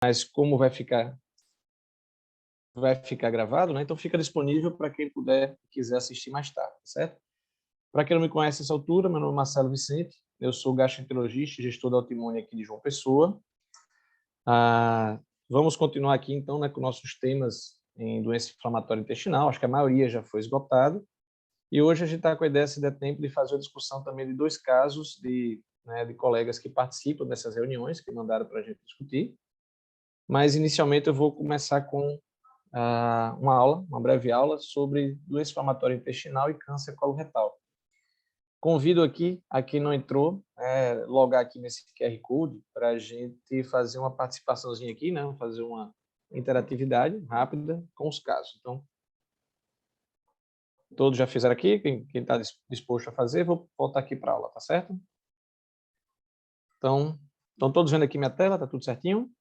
mas como vai ficar gravado, né? Então fica disponível para quem puder, quiser assistir mais tarde, certo? Para quem não me conhece nessa altura, meu nome é Marcelo Vicente, eu sou gastroenterologista e gestor da Autoimune aqui de João Pessoa. Vamos continuar aqui, então, né, com nossos temas em doença inflamatória intestinal, acho que a maioria já foi esgotada, e hoje a gente está com a ideia, se der tempo, de fazer uma discussão também de 2 casos de colegas que participam dessas reuniões, que mandaram para a gente discutir, mas inicialmente eu vou começar com uma breve aula sobre doença inflamatória intestinal e câncer coloretal. Convido aqui, a quem não entrou, logar aqui nesse QR Code para a gente fazer uma participaçãozinha aqui, né? Fazer uma interatividade rápida com os casos. Então, todos já fizeram aqui, quem está disposto a fazer, vou voltar aqui para a aula, tá certo? Então, estão todos vendo aqui minha tela, tá tudo certinho?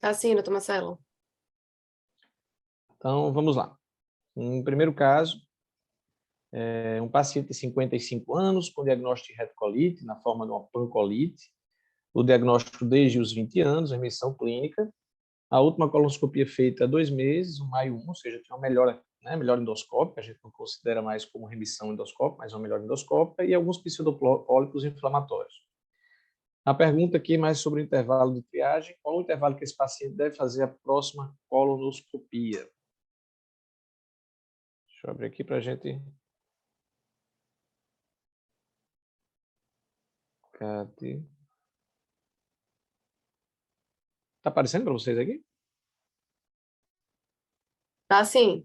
Tá sim, doutor Marcelo. Então, vamos lá. Um primeiro caso, um paciente de 55 anos com diagnóstico de retocolite, na forma de uma pancolite, o diagnóstico desde os 20 anos, remissão clínica. A última colonoscopia feita há 2 meses, o maio 1, ou seja, tinha uma melhora, né, melhora endoscópica, a gente não considera mais como remissão endoscópica, mas uma melhora endoscópica, e alguns pseudopólicos inflamatórios. A pergunta aqui é mais sobre o intervalo de triagem. Qual o intervalo que esse paciente deve fazer a próxima colonoscopia? Deixa eu abrir aqui para a gente... Cadê? Está aparecendo para vocês aqui? Tá sim.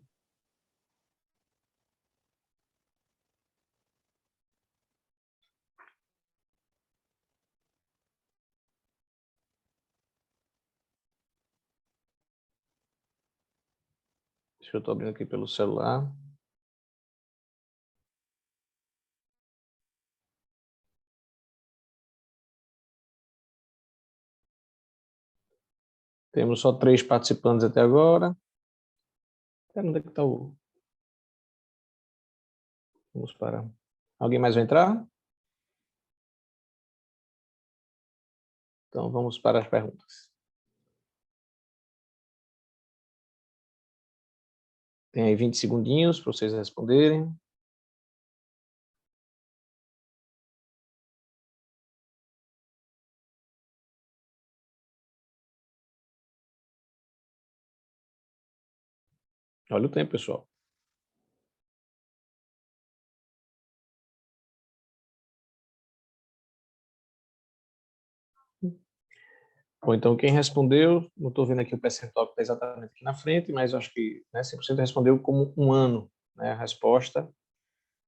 Deixa eu estar abrindo aqui pelo celular. Temos só 3 participantes até agora. Onde é que está o... Vamos parar. Alguém mais vai entrar? Então, vamos para as perguntas. Tem aí 20 segundinhos para vocês responderem. Olha o tempo, pessoal. Bom, então, quem respondeu, não estou vendo aqui o percentual que está exatamente aqui na frente, mas acho que 100% respondeu como 1 ano, né, a resposta.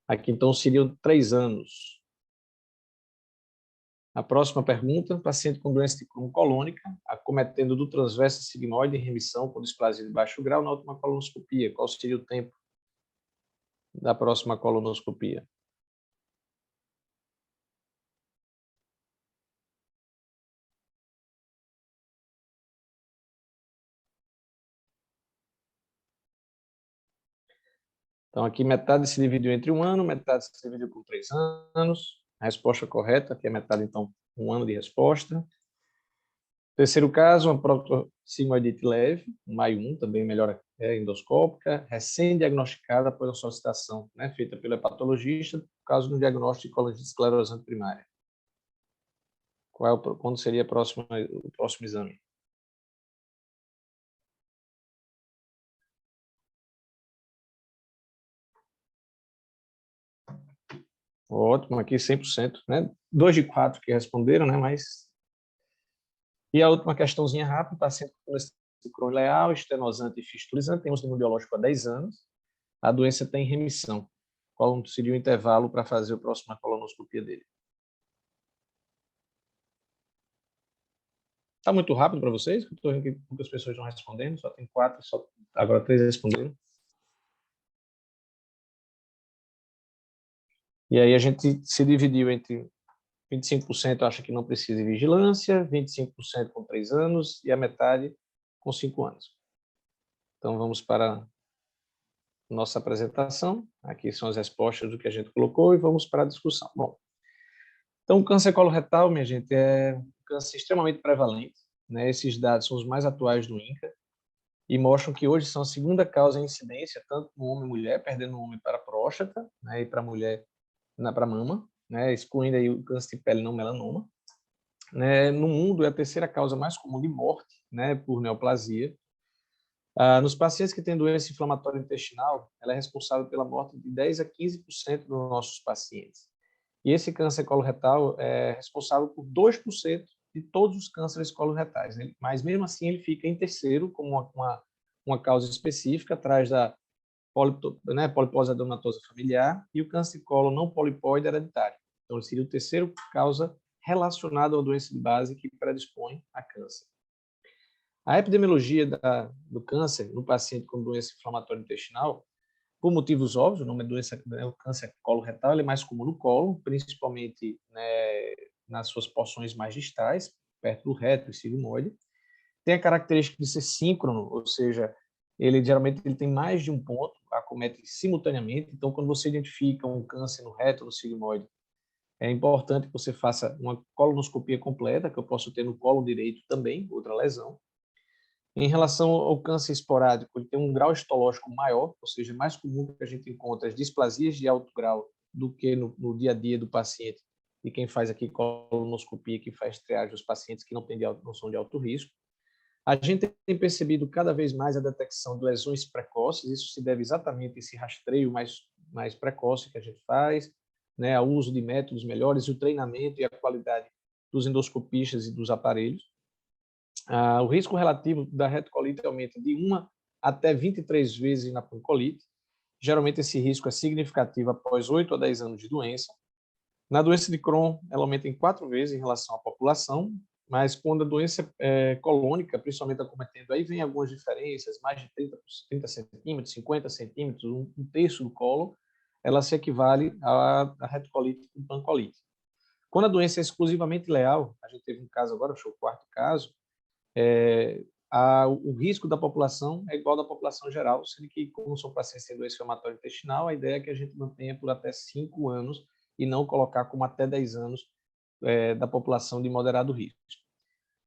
Aqui, então, seriam 3 anos. A próxima pergunta, paciente com doença de Crohn colônica, acometendo do transverso sigmoide em remissão com displasia de baixo grau na última colonoscopia. Qual seria o tempo da próxima colonoscopia? Então, aqui metade se dividiu entre 1 ano, metade se dividiu por 3 anos. A resposta correta, aqui é metade, então, 1 ano de resposta. Terceiro caso, uma proctosigmoidite leve, maio 1, também melhora endoscópica, recém-diagnosticada após a solicitação, né, feita pelo hepatologista, no caso do diagnóstico de colangite esclerosante primária. Quando seria o próximo exame? Ótimo, aqui 100%, né? 2 de 4 que responderam, né? Mas... E a última questãozinha rápida, paciente com Crohn leal, estenosante e fistulizante, tem um sistema biológico há 10 anos, a doença tem remissão. Qual seria o intervalo para fazer a próxima colonoscopia dele? Está muito rápido para vocês? Estou vendo que poucas pessoas estão respondendo, só tem 4, agora 3 responderam. E aí a gente se dividiu entre 25% acha que não precisa de vigilância, 25% com 3 anos e a metade com 5 anos. Então vamos para a nossa apresentação. Aqui são as respostas do que a gente colocou e vamos para a discussão. Bom, então o câncer coloretal, minha gente, é um câncer extremamente prevalente, né? Esses dados são os mais atuais do INCA e mostram que hoje são a segunda causa em incidência, tanto no homem e mulher, perdendo o homem para a próstata, né? E para a mulher para a mama, né? Excluindo aí o câncer de pele não melanoma. Né? No mundo, é a terceira causa mais comum de morte, né? Por neoplasia. Nos pacientes que têm doença inflamatória intestinal, ela é responsável pela morte de 10 a 15% dos nossos pacientes. E esse câncer coloretal é responsável por 2% de todos os cânceres coloretais, né? Mas mesmo assim ele fica em terceiro como uma causa específica, atrás da polipose adenomatosa familiar e o câncer de colo não polipóide hereditário. Então ele seria o terceiro causa relacionada a uma doença de base que predispõe a câncer. A epidemiologia do câncer no paciente com doença inflamatória intestinal, por motivos óbvios, o nome é doença, o câncer coloretal, ele é mais comum no colo, principalmente, né, nas suas porções mais distais, perto do reto e sigmoide. Tem a característica de ser síncrono, ou seja, ele geralmente ele tem mais de um ponto, acomete simultaneamente. Então, quando você identifica um câncer no reto ou no sigmoide, é importante que você faça uma colonoscopia completa, que eu posso ter no colo direito também, outra lesão. Em relação ao câncer esporádico, ele tem um grau histológico maior, ou seja, mais comum que a gente encontra as displasias de alto grau do que no dia a dia do paciente e quem faz aqui colonoscopia, que faz triagem dos pacientes que não são de alto risco. A gente tem percebido cada vez mais a detecção de lesões precoces, isso se deve exatamente a esse rastreio mais precoce que a gente faz, né, ao uso de métodos melhores, o treinamento e a qualidade dos endoscopistas e dos aparelhos. O risco relativo da retocolite aumenta de 1 até 23 vezes na pancolite. Geralmente esse risco é significativo após 8 a 10 anos de doença. Na doença de Crohn, ela aumenta em 4 vezes em relação à população, mas quando a doença é colônica, principalmente acometendo, aí vem algumas diferenças, mais de 30 centímetros, 50 centímetros, um terço do colo, ela se equivale à retocolite com pancolite. Quando a doença é exclusivamente leal, a gente teve um caso agora, acho que é o quarto caso, o risco da população é igual da população geral, sendo que, como são pacientes sem doença inflamatória intestinal, a ideia é que a gente mantenha por até 5 anos e não colocar como até 10 anos da população de moderado risco.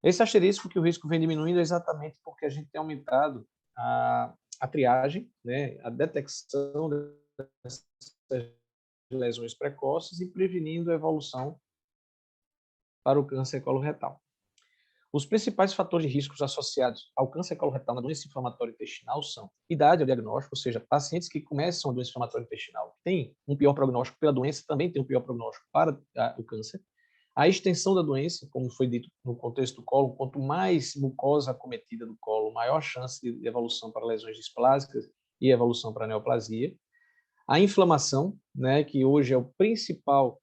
Esse asterisco que o risco vem diminuindo é exatamente porque a gente tem aumentado a triagem, né, a detecção dessas lesões precoces e prevenindo a evolução para o câncer coloretal. Os principais fatores de riscos associados ao câncer coloretal na doença inflamatória intestinal são idade ao diagnóstico, ou seja, pacientes que começam a doença inflamatória intestinal têm um pior prognóstico pela doença, também tem um pior prognóstico para o câncer. A extensão da doença, como foi dito no contexto do colo, quanto mais mucosa acometida do colo, maior a chance de evolução para lesões displásicas e evolução para neoplasia. A inflamação, né, que hoje é o principal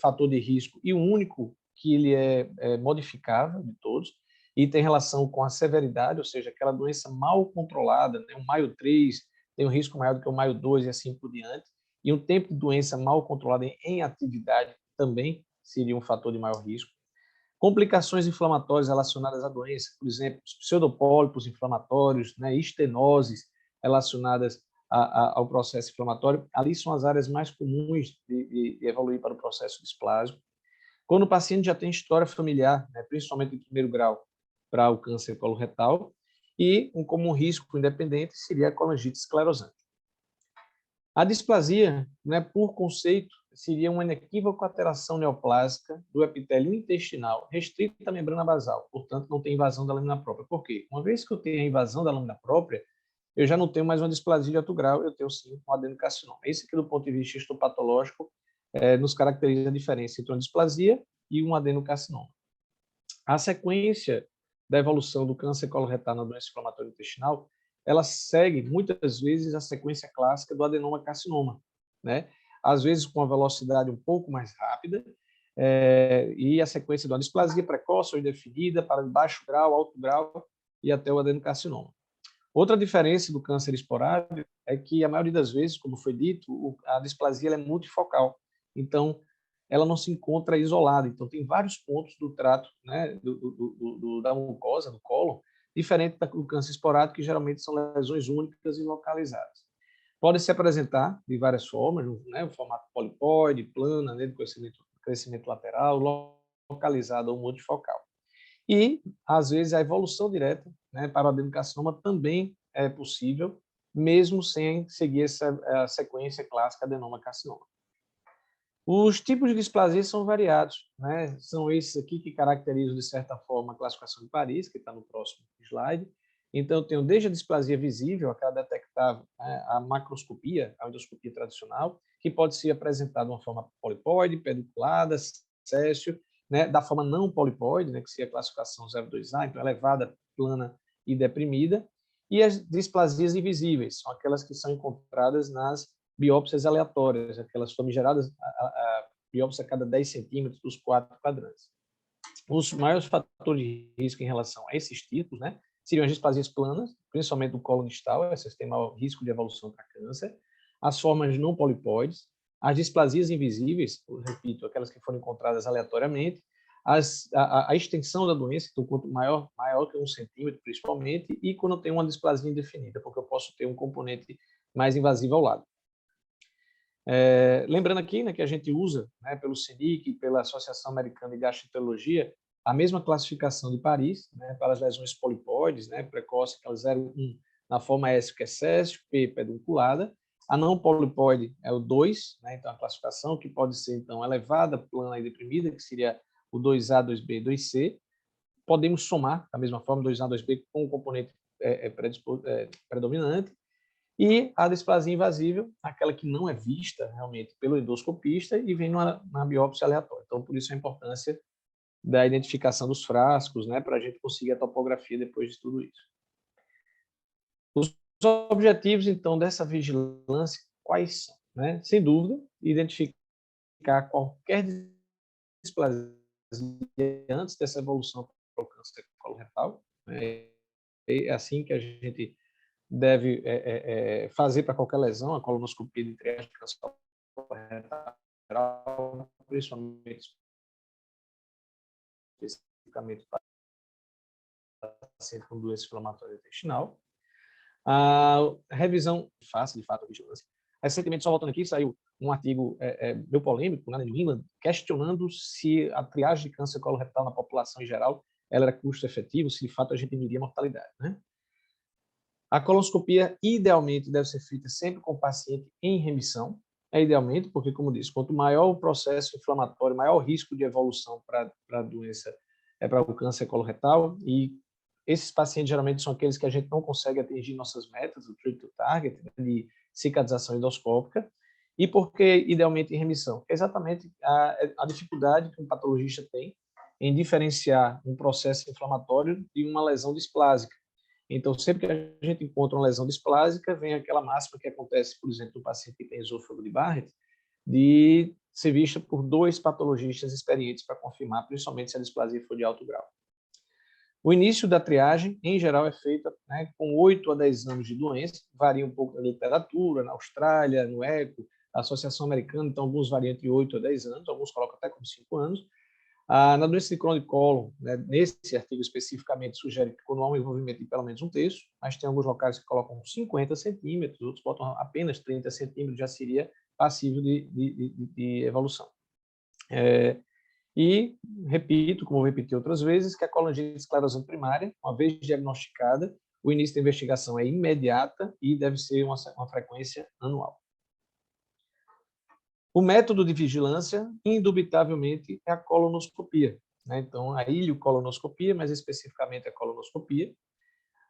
fator de risco e o único que ele é modificável de todos, e tem relação com a severidade, ou seja, aquela doença mal controlada, né, o Maio 3 tem um risco maior do que o Maio 2 e assim por diante, e um tempo de doença mal controlada em atividade também seria um fator de maior risco. Complicações inflamatórias relacionadas à doença, por exemplo, os pseudopólipos inflamatórios, né, estenoses relacionadas ao processo inflamatório, ali são as áreas mais comuns de evoluir para o processo displásico. Quando o paciente já tem história familiar, né, principalmente em primeiro grau, para o câncer coloretal, e um comum risco independente seria a colangite esclerosante. A displasia, né, por conceito, seria uma inequívoca alteração neoplásica do epitélio intestinal restrita à membrana basal, portanto, não tem invasão da lâmina própria. Por quê? Uma vez que eu tenho a invasão da lâmina própria, eu já não tenho mais uma displasia de alto grau, eu tenho sim um adenocarcinoma. Esse aqui, do ponto de vista histopatológico, nos caracteriza a diferença entre uma displasia e um adenocarcinoma. A sequência da evolução do câncer coloretal na doença inflamatória intestinal, ela segue muitas vezes a sequência clássica do adenoma carcinoma, né? Às vezes com uma velocidade um pouco mais rápida, e a sequência de uma displasia precoce ou indefinida para baixo grau, alto grau e até o adenocarcinoma. Outra diferença do câncer esporádico é que a maioria das vezes, como foi dito, a displasia é multifocal. Então, ela não se encontra isolada. Então, tem vários pontos do trato, né, da mucosa, do colo, diferente do câncer esporádico, que geralmente são lesões únicas e localizadas. Pode se apresentar de várias formas, né, o formato polipóide, plana, né, de crescimento lateral, localizada ou multifocal. E, às vezes, a evolução direta, né, para o adenocarcinoma também é possível, mesmo sem seguir essa sequência clássica adenoma-carcinoma. Os tipos de displasia são variados, né? São esses aqui que caracterizam, de certa forma, a classificação de Paris, que está no próximo slide. Então, eu tenho desde a displasia visível, aquela detectável, né, a macroscopia, a endoscopia tradicional, que pode ser apresentada de uma forma polipoide, pedunculada, céssio, né, da forma não polipoide, né, que seria a classificação 0,2A, então elevada, plana e deprimida, e as displasias invisíveis, são aquelas que são encontradas nas biópsias aleatórias, aquelas famigeradas a biópsia a cada 10 centímetros dos 4 quadrantes. Os maiores fatores de risco em relação a esses tipos, né, seriam as displasias planas, principalmente do colo distal, essas têm maior risco de evolução para câncer, as formas não polipoides, as displasias invisíveis, eu repito, aquelas que foram encontradas aleatoriamente, a extensão da doença, então, quanto maior que 1 centímetro, principalmente, e quando tem uma displasia indefinida, porque eu posso ter um componente mais invasivo ao lado. Lembrando aqui, né, que a gente usa, né, pelo CENIC, pela Associação Americana de Gastroenterologia, a mesma classificação de Paris, né, para as lesões polipoides, né, precoce, aquela 0,1 na forma S, que é céssio, P, pedunculada. A não polipoide é o 2, né, então a classificação que pode ser então elevada, plana e deprimida, que seria o 2A, 2B, 2C. Podemos somar da mesma forma 2A, 2B com o componente predominante. E a displasia invasível, aquela que não é vista realmente pelo endoscopista e vem na biópsia aleatória. Então, por isso a importância da identificação dos frascos, né, para a gente conseguir a topografia depois de tudo isso. Os objetivos, então, dessa vigilância, quais são? Né? Sem dúvida, identificar qualquer displasia antes dessa evolução para o câncer coloretal. Né? É assim que a gente deve fazer para qualquer lesão, a colonoscopia de triagem de câncer coloretal, principalmente especificamente para paciente com doença inflamatória intestinal. A revisão fácil, de fato, a vigilância. Recentemente, só voltando aqui, saiu um artigo meio polêmico, na New England, questionando se a triagem de câncer coloretal na população em geral ela era custo-efetivo, se de fato a gente diminuiria a mortalidade, né? A colonoscopia, idealmente, deve ser feita sempre com o paciente em remissão. Idealmente, porque, como disse, quanto maior o processo inflamatório, maior o risco de evolução para a doença, para o câncer coloretal. E esses pacientes, geralmente, são aqueles que a gente não consegue atingir nossas metas, o treat to target, né, de cicatrização endoscópica. E por que, idealmente, em remissão? Exatamente a dificuldade que um patologista tem em diferenciar um processo inflamatório de uma lesão displásica. Então, sempre que a gente encontra uma lesão displásica, vem aquela máxima que acontece, por exemplo, no paciente que tem esôfago de Barrett, de ser vista por 2 patologistas experientes para confirmar, principalmente se a displasia for de alto grau. O início da triagem, em geral, é feita, né, com 8 a 10 anos de doença, varia um pouco da literatura, na Austrália, no ECO, a Associação Americana, então alguns variam entre 8 a 10 anos, alguns colocam até como 5 anos. Na doença de Crohn e colo, né, nesse artigo especificamente, sugere que quando há um envolvimento de pelo menos 1/3, mas tem alguns locais que colocam 50 centímetros, outros botam apenas 30 centímetros, já seria passível de evolução. E repito, como vou repetir outras vezes, que a colangite esclerosante primária, uma vez diagnosticada, o início da investigação é imediata e deve ser uma frequência anual. O método de vigilância, indubitavelmente, é a colonoscopia, né? Então, a ileocolonoscopia, mas especificamente a colonoscopia.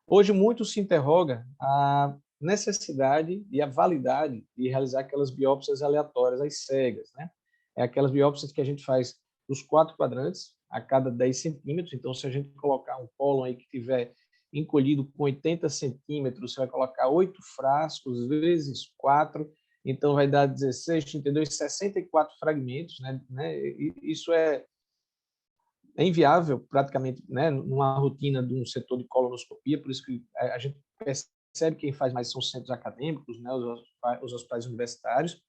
Hoje, muito se interroga a necessidade e a validade de realizar aquelas biópsias aleatórias, as cegas, né? É aquelas biópsias que a gente faz dos 4 quadrantes, a cada 10 centímetros. Então, se a gente colocar um cólon aí que tiver encolhido com 80 centímetros, você vai colocar 8 frascos vezes 4, então vai dar 16, 32, 64 fragmentos, né? Isso é inviável praticamente, né, numa rotina de um setor de colonoscopia, por isso que a gente percebe que quem faz mais são os centros acadêmicos, né, os hospitais universitários.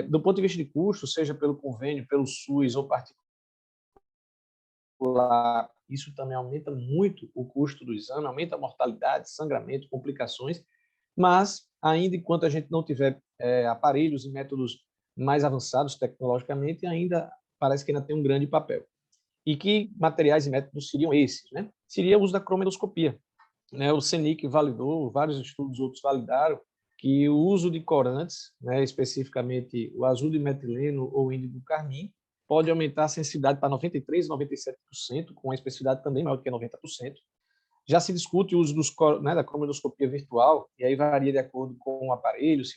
Do ponto de vista de custo, seja pelo convênio, pelo SUS ou particular, isso também aumenta muito o custo do exame, aumenta a mortalidade, sangramento, complicações, mas ainda enquanto a gente não tiver aparelhos e métodos mais avançados tecnologicamente, ainda parece que ainda tem um grande papel. E que materiais e métodos seriam esses, né? Seria o uso da cromoendoscopia, né? O CENIC validou, vários estudos outros validaram que o uso de corantes, né, especificamente o azul de metileno ou índigo carmim, pode aumentar a sensibilidade para 93% e 97%, com a especificidade também maior do que 90%. Já se discute o uso né, da cromoendoscopia virtual, e aí varia de acordo com o aparelho, se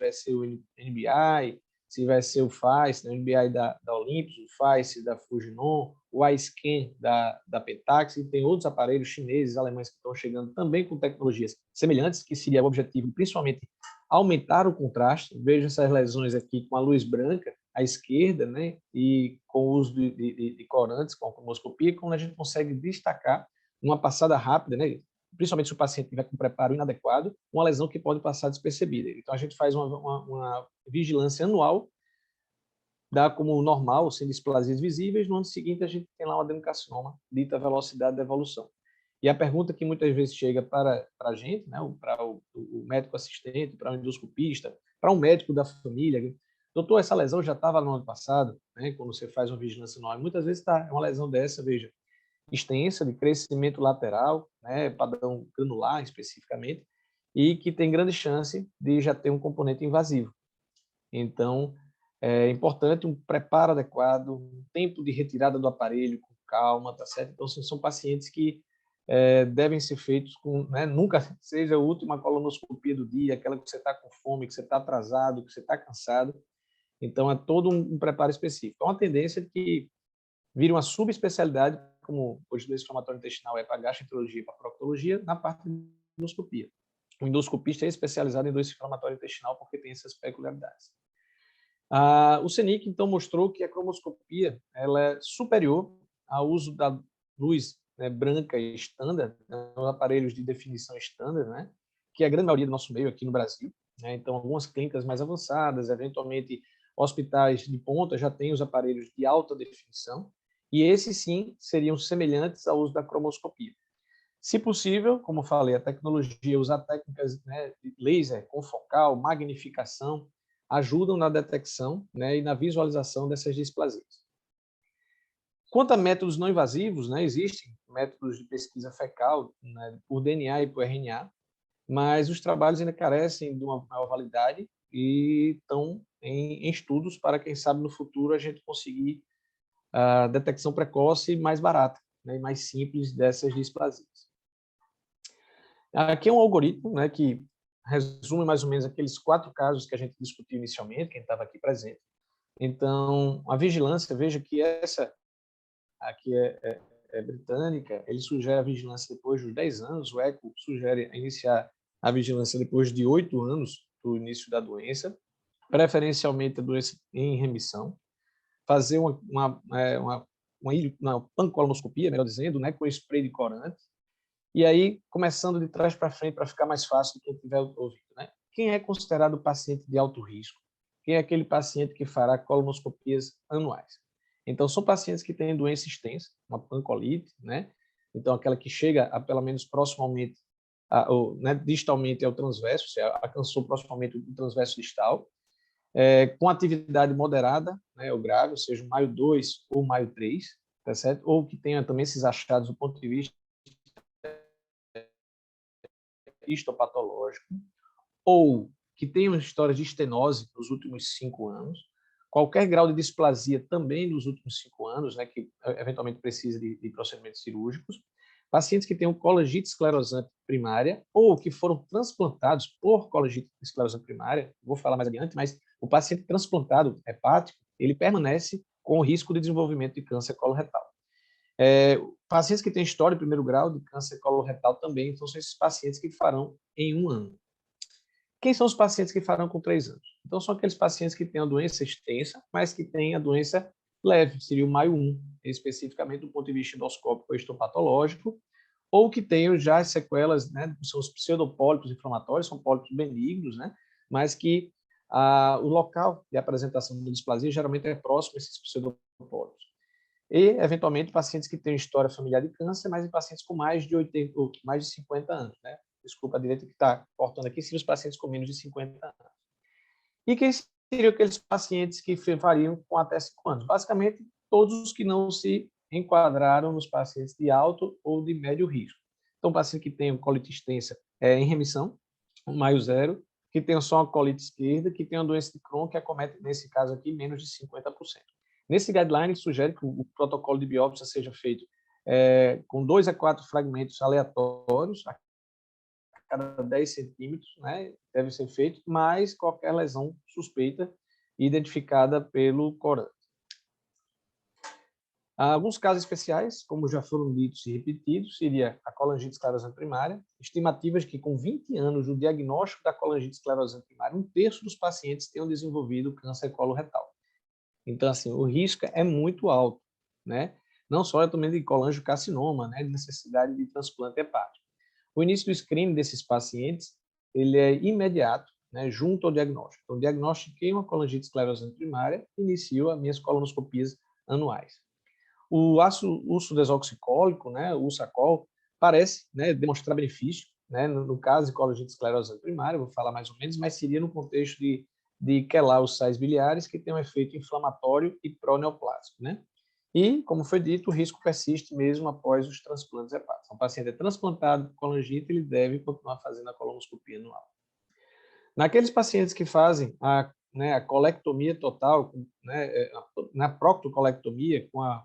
vai ser o NBI, se vai ser o FAIS, o NBI da Olympus, o FAIS da Fujinon, o iScan da Pentax, e tem outros aparelhos chineses, alemães que estão chegando também com tecnologias semelhantes, que seria o objetivo, principalmente, aumentar o contraste. Veja essas lesões aqui com a luz branca à esquerda, né, e com o uso de corantes, com a cromoendoscopia, quando a gente consegue destacar uma passada rápida, né, principalmente se o paciente tiver com preparo inadequado, uma lesão que pode passar despercebida. Então, a gente faz uma vigilância anual, dá como normal, sem displasias visíveis, no ano seguinte a gente tem lá um adenocarcinoma, dita velocidade da evolução. E a pergunta que muitas vezes chega para a gente, né, para o médico assistente, para o endoscopista, para um médico da família, doutor, essa lesão já estava no ano passado, né, quando você faz uma vigilância anual, muitas vezes está, é uma lesão dessa, veja, extensa, de crescimento lateral, né, padrão granular especificamente, e que tem grande chance de já ter um componente invasivo. Então, é importante um preparo adequado, um tempo de retirada do aparelho com calma, tá certo? Então, são pacientes que devem ser feitos com, né, nunca seja a última colonoscopia do dia, aquela que você está com fome, que você está atrasado, que você está cansado. Então, é todo um preparo específico. Então, a tendência é que vire uma subespecialidade, como hoje do inflamatório intestinal é para gastroenterologia e para proctologia, na parte de endoscopia. O endoscopista é especializado em doença inflamatória intestinal porque tem essas peculiaridades. O CENIC, então, mostrou que a cromoscopia ela é superior ao uso da luz, né, branca e estándar, né, nos aparelhos de definição estándar, né, que é a grande maioria do nosso meio aqui no Brasil. Né, então, algumas clínicas mais avançadas, eventualmente hospitais de ponta já têm os aparelhos de alta definição, e esses sim seriam semelhantes ao uso da cromoscopia. Se possível, como falei, a tecnologia, usar técnicas, né, de laser, confocal, magnificação, ajudam na detecção, né, e na visualização dessas displasias. Quanto a métodos não invasivos, né, existem métodos de pesquisa fecal, né, por DNA e por RNA, mas os trabalhos ainda carecem de uma maior validade e estão em estudos para, quem sabe, no futuro a gente conseguir a detecção precoce e mais barata, né, e mais simples dessas displasias. Aqui é um algoritmo, né, que resume mais ou menos aqueles 4 casos que a gente discutiu inicialmente, quem estava aqui presente. Então, a vigilância, veja que essa aqui é britânica, ele sugere a vigilância depois dos 10 anos, o ECO sugere iniciar a vigilância depois de 8 anos do início da doença, preferencialmente a doença em remissão, fazer uma pancolonoscopia, melhor dizendo, né, com spray de corante, e aí, começando de trás para frente, para ficar mais fácil de quem estiver ouvindo, né? Quem é considerado paciente de alto risco? Quem é aquele paciente que fará colonoscopias anuais? Então, são pacientes que têm doença extensa, uma pancolite, né? Então, aquela que chega a pelo menos proximamente, né, distalmente ao transverso, se alcançou proximamente o transverso distal, com atividade moderada, né, ou grave, ou seja, Maio 2 ou Maio 3, tá certo? Ou que tenha também esses achados do ponto de vista histopatológico, ou que tenham história de estenose nos últimos 5 anos, qualquer grau de displasia também nos últimos 5 anos, né, que eventualmente precisa de procedimentos cirúrgicos, pacientes que tenham colangite esclerosante primária ou que foram transplantados por colangite esclerosante primária, vou falar mais adiante, mas o paciente transplantado hepático, ele permanece com o risco de desenvolvimento de câncer coloretal. Pacientes que têm história de primeiro grau de câncer coloretal também, então são esses pacientes que farão em 1 ano. Quem são os pacientes que farão com 3 anos? Então, são aqueles pacientes que têm a doença extensa, mas que têm a doença leve, seria o Maio 1, especificamente do ponto de vista endoscópico ou histopatológico, ou que tenham já as sequelas, né, são os pseudopólipos inflamatórios, são pólipos benignos, né, mas que o local de apresentação da displasia geralmente é próximo a esses pseudopólipos. E, eventualmente, pacientes que têm história familiar de câncer, mas em pacientes com mais de 80, ou mais de 50 anos, né? Desculpa, a direita que está cortando aqui, seriam os pacientes com menos de 50 anos. E quem seriam aqueles pacientes que variam com até 5 anos. Basicamente, todos os que não se enquadraram nos pacientes de alto ou de médio risco. Então, paciente que tem colite extensa em remissão, maio zero, que tem só uma colite esquerda, que tem uma doença de Crohn que acomete, nesse caso aqui, menos de 50%. Nesse guideline, sugere que o protocolo de biópsia seja feito com 2 a 4 fragmentos aleatórios, a cada 10 centímetros, né, deve ser feito, mais qualquer lesão suspeita identificada pelo corante. Alguns casos especiais, como já foram ditos e repetidos, seria a colangite esclerosante primária, estimativas que com 20 anos do diagnóstico da colangite esclerosante primária, 1/3 dos pacientes tenham desenvolvido câncer coloretal. Então, assim, o risco é muito alto, né? Não só também de colangiocarcinoma, né, de necessidade de transplante hepático. O início do screening desses pacientes, ele é imediato, né, junto ao diagnóstico. Então, diagnostiquei uma colangite esclerosante primária, inicio as minhas colonoscopias anuais. O ácido ursodesoxicólico, né, o Ursacol, parece, né, demonstrar benefício, né, no caso de colangite esclerosante primária, vou falar mais ou menos, mas seria no contexto de quelar os sais biliares, que tem um efeito inflamatório e proneoplásico, né? E, como foi dito, o risco persiste mesmo após os transplantes hepáticos. Então, o paciente é transplantado com colangite, ele deve continuar fazendo a colonoscopia anual. Naqueles pacientes que fazem a colectomia total, né, na proctocolectomia, com a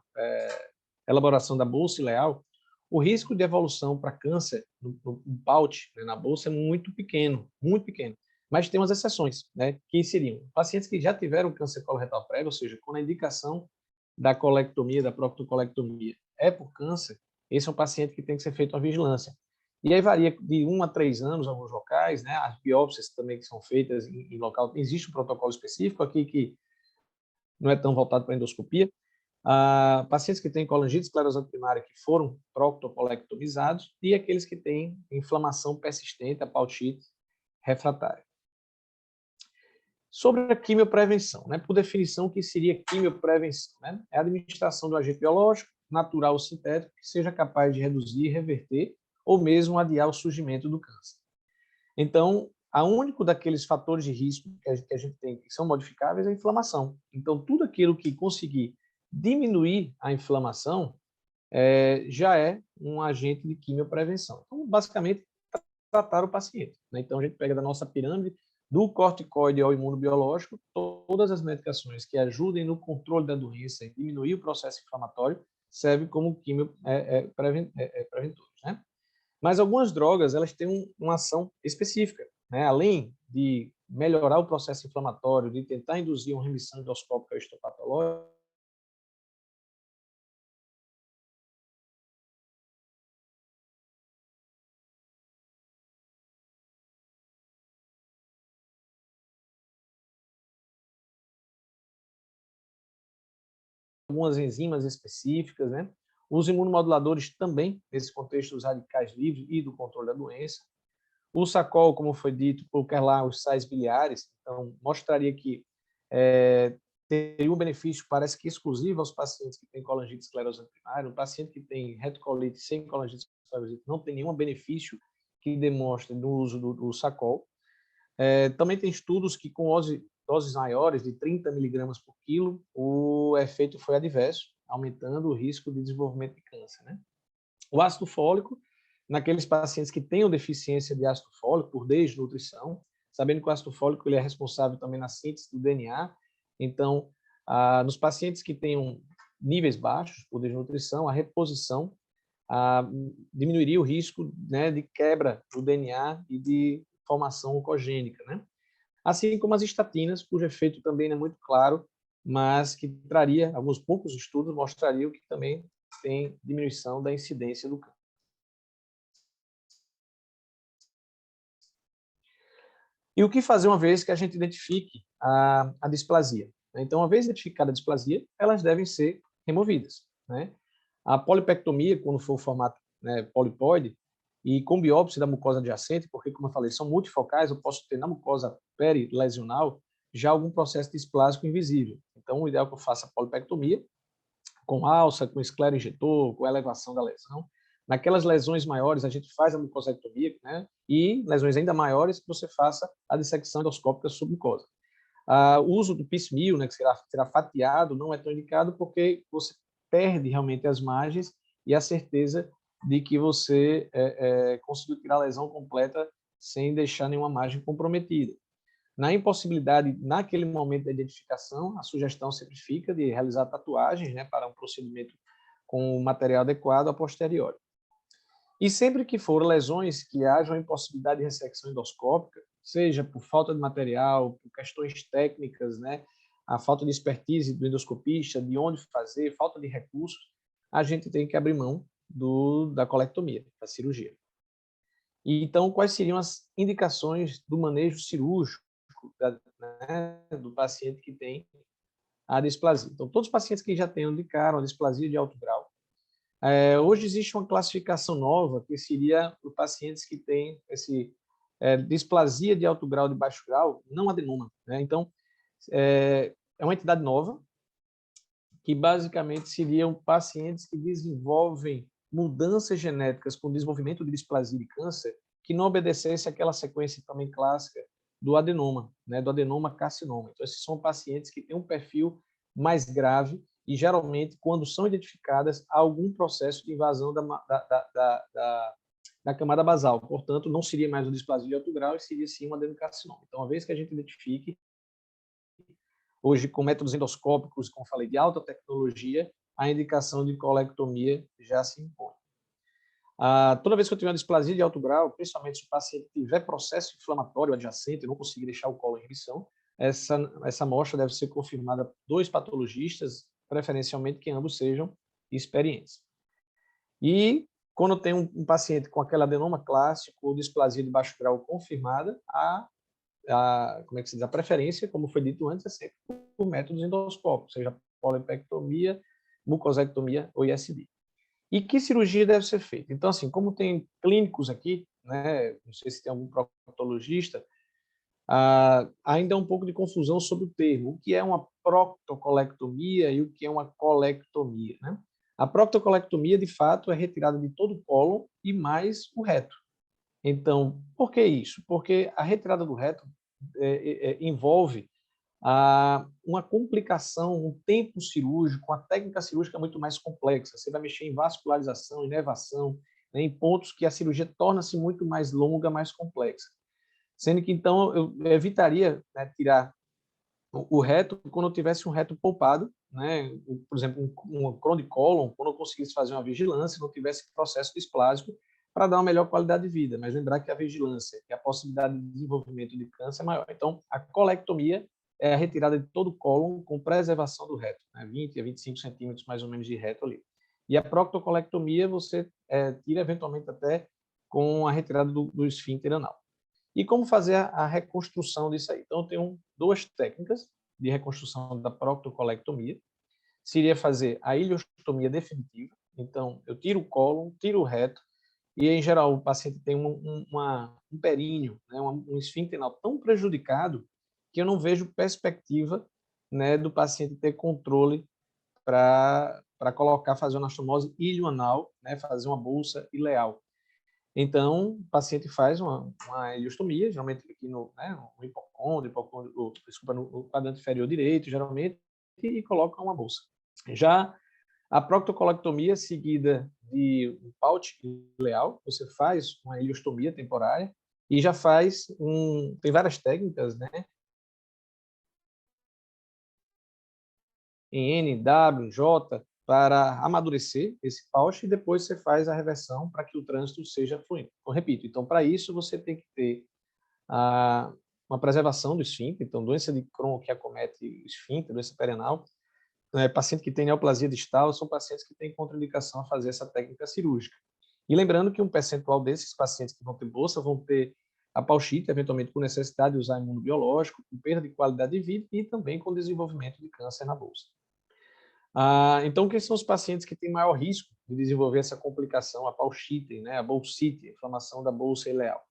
elaboração da bolsa ileal, o risco de evolução para câncer no pouch, né, na bolsa, é muito pequeno, muito pequeno. Mas tem umas exceções, né, que seriam pacientes que já tiveram câncer coloretal prévio, ou seja, quando a indicação da colectomia, da proctocolectomia, é por câncer, esse é um paciente que tem que ser feito uma vigilância. E aí varia de 1 a 3 anos, alguns locais, né? As biópsias também que são feitas em local, existe um protocolo específico aqui que não é tão voltado para endoscopia. Pacientes que têm colangite esclerosante primária que foram proctocolectomizados e aqueles que têm inflamação persistente, a pautite refratária. Sobre a quimioprevenção, né? Por definição, o que seria quimioprevenção? Né? É a administração do agente biológico, natural ou sintético, que seja capaz de reduzir, reverter ou mesmo adiar o surgimento do câncer. Então, o único daqueles fatores de risco que a gente tem que são modificáveis é a inflamação. Então, tudo aquilo que conseguir diminuir a inflamação já é um agente de quimioprevenção. Então, basicamente, tratar o paciente, né? Então, a gente pega da nossa pirâmide, do corticoide ao imunobiológico, todas as medicações que ajudem no controle da doença e diminuir o processo inflamatório servem como preventores, né? Mas algumas drogas, elas têm uma ação específica, né? Além de melhorar o processo inflamatório, de tentar induzir uma remissão endoscópica histopatológica, algumas enzimas específicas, né? Os imunomoduladores também, nesse contexto dos radicais livres e do controle da doença. O Sacol, como foi dito, colocar lá os sais biliares, então mostraria que teria um benefício, parece que exclusivo aos pacientes que têm colangite esclerosante primária. Um paciente que tem retocolite sem colangite esclerosante não tem nenhum benefício que demonstre no uso do Sacol. Também tem estudos que com doses maiores, de 30 miligramas por quilo, o efeito foi adverso, aumentando o risco de desenvolvimento de câncer, né? O ácido fólico, naqueles pacientes que tenham deficiência de ácido fólico por desnutrição, sabendo que o ácido fólico ele é responsável também na síntese do DNA. Então, nos pacientes que tenham níveis baixos por desnutrição, a reposição diminuiria o risco, né, de quebra do DNA e de formação oncogênica, né? Assim como as estatinas, cujo efeito também não é muito claro, mas que traria, alguns poucos estudos mostrariam que também tem diminuição da incidência do câncer. E o que fazer uma vez que a gente identifique a displasia? Então, uma vez identificada a displasia, elas devem ser removidas, né? A polipectomia, quando for o formato, né, polipóide, e com biópsia da mucosa adjacente, porque, como eu falei, são multifocais, eu posso ter na mucosa perilesional já algum processo displásico invisível. Então, o ideal é que eu faça a polipectomia, com alça, com esclero injetor, com elevação da lesão. Naquelas lesões maiores, a gente faz a mucosectomia, né? E lesões ainda maiores, você faça a dissecção endoscópica submucosa. O uso do piecemeal, né, que será fatiado, não é tão indicado porque você perde realmente as margens e a certeza de que você conseguiu tirar a lesão completa sem deixar nenhuma margem comprometida. Na impossibilidade, naquele momento da identificação, a sugestão sempre fica de realizar tatuagens, né, para um procedimento com o material adequado a posteriori. E sempre que for lesões que hajam impossibilidade de ressecção endoscópica, seja por falta de material, por questões técnicas, né, a falta de expertise do endoscopista, de onde fazer, falta de recursos, a gente tem que abrir mão da colectomia, da cirurgia. E, então, quais seriam as indicações do manejo cirúrgico do paciente que tem a displasia? Então, todos os pacientes que já tenham de cara uma displasia de alto grau, hoje existe uma classificação nova que seria os pacientes que têm displasia de alto grau, de baixo grau, não adenoma, né? Então, é uma entidade nova que basicamente seriam pacientes que desenvolvem mudanças genéticas com desenvolvimento de displasia de câncer que não obedecesse àquela sequência também clássica do adenoma, né, do adenoma carcinoma. Então, esses são pacientes que têm um perfil mais grave e, geralmente, quando são identificadas, há algum processo de invasão da camada basal. Portanto, não seria mais uma displasia de alto grau e seria, sim, um adenocarcinoma. Então, uma vez que a gente identifique, hoje, com métodos endoscópicos, como falei, de alta tecnologia, a indicação de colectomia já se impõe. Toda vez que eu tiver uma displasia de alto grau, principalmente se o paciente tiver processo inflamatório adjacente e não conseguir deixar o colo em remissão, essa amostra deve ser confirmada por 2 patologistas, preferencialmente que ambos sejam experientes. E quando tem um paciente com aquele adenoma clássico ou displasia de baixo grau confirmada, como é que se diz? A preferência, como foi dito antes, é sempre por métodos endoscópicos, seja polipectomia, mucosectomia ou ISD. E que cirurgia deve ser feita? Então, assim, como tem clínicos aqui, né, não sei se tem algum proctologista, ainda é um pouco de confusão sobre o termo. O que é uma proctocolectomia e o que é uma colectomia, né? A proctocolectomia, de fato, é retirada de todo o cólon e mais o reto. Então, por que isso? Porque a retirada do reto envolve uma complicação, um tempo cirúrgico, uma técnica cirúrgica muito mais complexa. Você vai mexer em vascularização, inervação, né, em pontos que a cirurgia torna-se muito mais longa, mais complexa. Sendo que, então, eu evitaria, né, tirar o reto quando eu tivesse um reto poupado, né, por exemplo, um crono de cólon, quando eu conseguisse fazer uma vigilância, não tivesse processo displásico, para dar uma melhor qualidade de vida. Mas lembrar que a vigilância e a possibilidade de desenvolvimento de câncer é maior. Então, a colectomia é a retirada de todo o cólon com preservação do reto, né, 20 a 25 centímetros mais ou menos de reto ali. E a proctocolectomia você tira eventualmente até com a retirada do esfíncter anal. E como fazer a reconstrução disso aí? Então, eu tenho 2 técnicas de reconstrução da proctocolectomia. Seria fazer a ileostomia definitiva. Então, eu tiro o cólon, tiro o reto, e, em geral, o paciente tem um períneo, né, um esfíncter anal tão prejudicado que eu não vejo perspectiva, né, do paciente ter controle para fazer uma anastomose ilioanal, né, fazer uma bolsa ileal. Então, o paciente faz uma ileostomia, geralmente aqui no hipocôndrio, desculpa, no quadrante inferior direito, geralmente, e coloca uma bolsa. Já a proctocolectomia seguida de um pouch ileal, você faz uma ileostomia temporária e já faz tem várias técnicas, né? Em N, W, J, para amadurecer esse pouch e depois você faz a reversão para que o trânsito seja fluido. Então, repito, então para isso você tem que ter uma preservação do esfíncter, então doença de Crohn que acomete o esfíncter, doença perianal, paciente que tem neoplasia distal são pacientes que têm contraindicação a fazer essa técnica cirúrgica. E lembrando que um percentual desses pacientes que vão ter bolsa vão ter a pauchite, eventualmente com necessidade de usar imunobiológico, com perda de qualidade de vida e também com desenvolvimento de câncer na bolsa. Então, quem são os pacientes que têm maior risco de desenvolver essa complicação, a pauchite, né, a bolsite, a inflamação da bolsa ileal?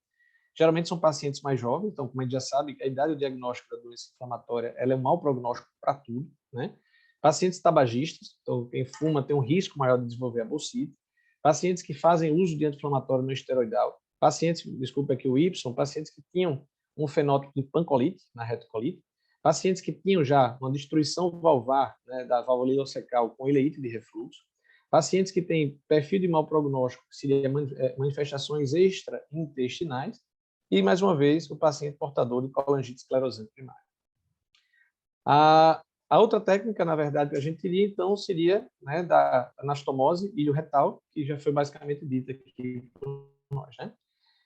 Geralmente são pacientes mais jovens, então, como a gente já sabe, a idade do diagnóstico da doença inflamatória ela é um mau prognóstico para tudo, né? Pacientes tabagistas, então quem fuma tem um risco maior de desenvolver a bolsite. Pacientes que fazem uso de anti-inflamatório não esteroidal. Pacientes, desculpa aqui o Y, pacientes que tinham um fenótipo de pancolite, na retocolite. pacientes que tinham já uma destruição valvar, né, da válvula ileocecal com ileite de refluxo, pacientes que têm perfil de mau prognóstico, que seria manifestações extraintestinais, e, mais uma vez, o paciente portador de colangite esclerosante primária. A outra técnica, na verdade, que a gente teria, então, seria, né, da anastomose ilioretal, que já foi basicamente dita aqui por nós, né?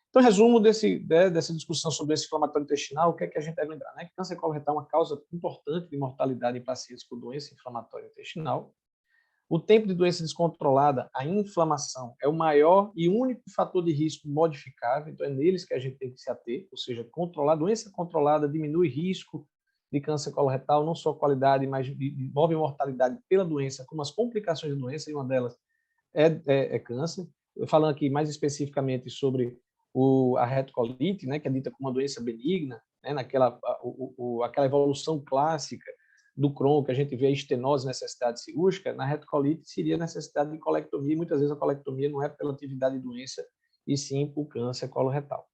Então, resumo dessa discussão sobre esse inflamatório intestinal, o que é que a gente deve lembrar? Né? Que câncer coloretal é uma causa importante de mortalidade em pacientes com doença inflamatória intestinal. O tempo de doença descontrolada, a inflamação, é o maior e único fator de risco modificável, então é neles que a gente tem que se ater, ou seja, controlar, doença controlada diminui risco de câncer coloretal, não só a qualidade, mas envolve mortalidade pela doença, como as complicações da doença, e uma delas é câncer. Eu falando aqui mais especificamente sobre a retocolite, né, que é dita como uma doença benigna, né, aquela evolução clássica do Crohn, que a gente vê a estenose, necessidade cirúrgica, na retocolite seria necessidade de colectomia, e muitas vezes a colectomia não é pela atividade de doença, e sim por câncer coloretal.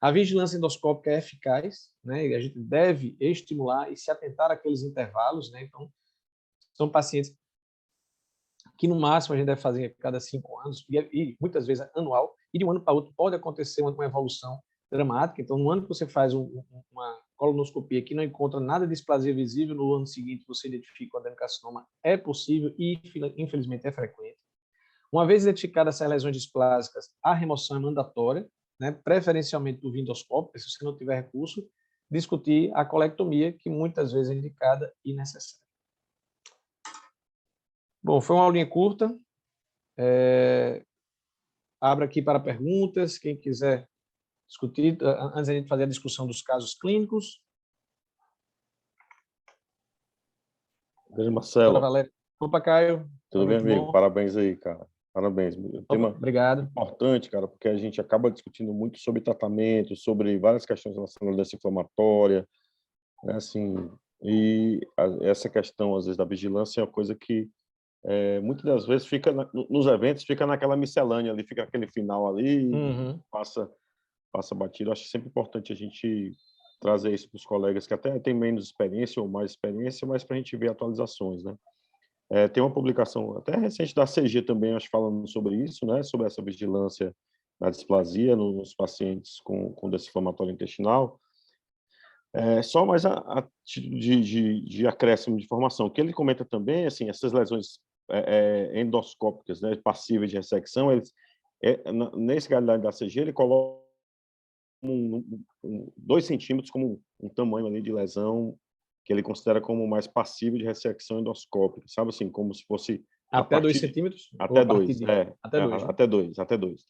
A vigilância endoscópica é eficaz, né, e a gente deve estimular e se atentar àqueles intervalos, né, então são pacientes que no máximo a gente deve fazer a cada 5 anos, e muitas vezes anual, e de um ano para outro pode acontecer uma evolução dramática. Então, no ano que você faz uma colonoscopia que não encontra nada de displasia visível, no ano seguinte você identifica o adenocarcinoma, é possível e, infelizmente, é frequente. Uma vez identificadas essas lesões displásicas, a remoção é mandatória, né, preferencialmente do endoscópio, se você não tiver recurso, discutir a colectomia, que muitas vezes é indicada e necessária. Bom, foi uma aulinha curta. Abro aqui para perguntas, quem quiser discutir, antes da gente fazer a discussão dos casos clínicos. Grande Marcelo. Valério. Opa, Caio. Tudo bem, amigo? Bom. Parabéns aí, cara. Parabéns. Tema obrigado. Importante, cara, porque a gente acaba discutindo muito sobre tratamento, sobre várias questões relacionadas à doença inflamatória, né, assim, e essa questão, às vezes, da vigilância é uma coisa que muitas das vezes fica nos eventos, fica naquela miscelânea ali, fica aquele final ali, passa batido. Acho sempre importante a gente trazer isso para os colegas que até têm menos experiência ou mais experiência, mas para a gente ver atualizações, né? Tem uma publicação até recente da CG também, acho, falando sobre isso, né? Sobre essa vigilância na displasia nos pacientes com doença inflamatória intestinal. Só mais a título de acréscimo de informação, que ele comenta também, assim, essas lesões endoscópicas, né, passíveis de ressecção, nesse guideline da CG, ele coloca 2 centímetros como um tamanho ali de lesão que ele considera como mais passível de ressecção endoscópica, sabe assim, como se fosse... Até 2 centímetros? Até 2, Até 2. Até 2.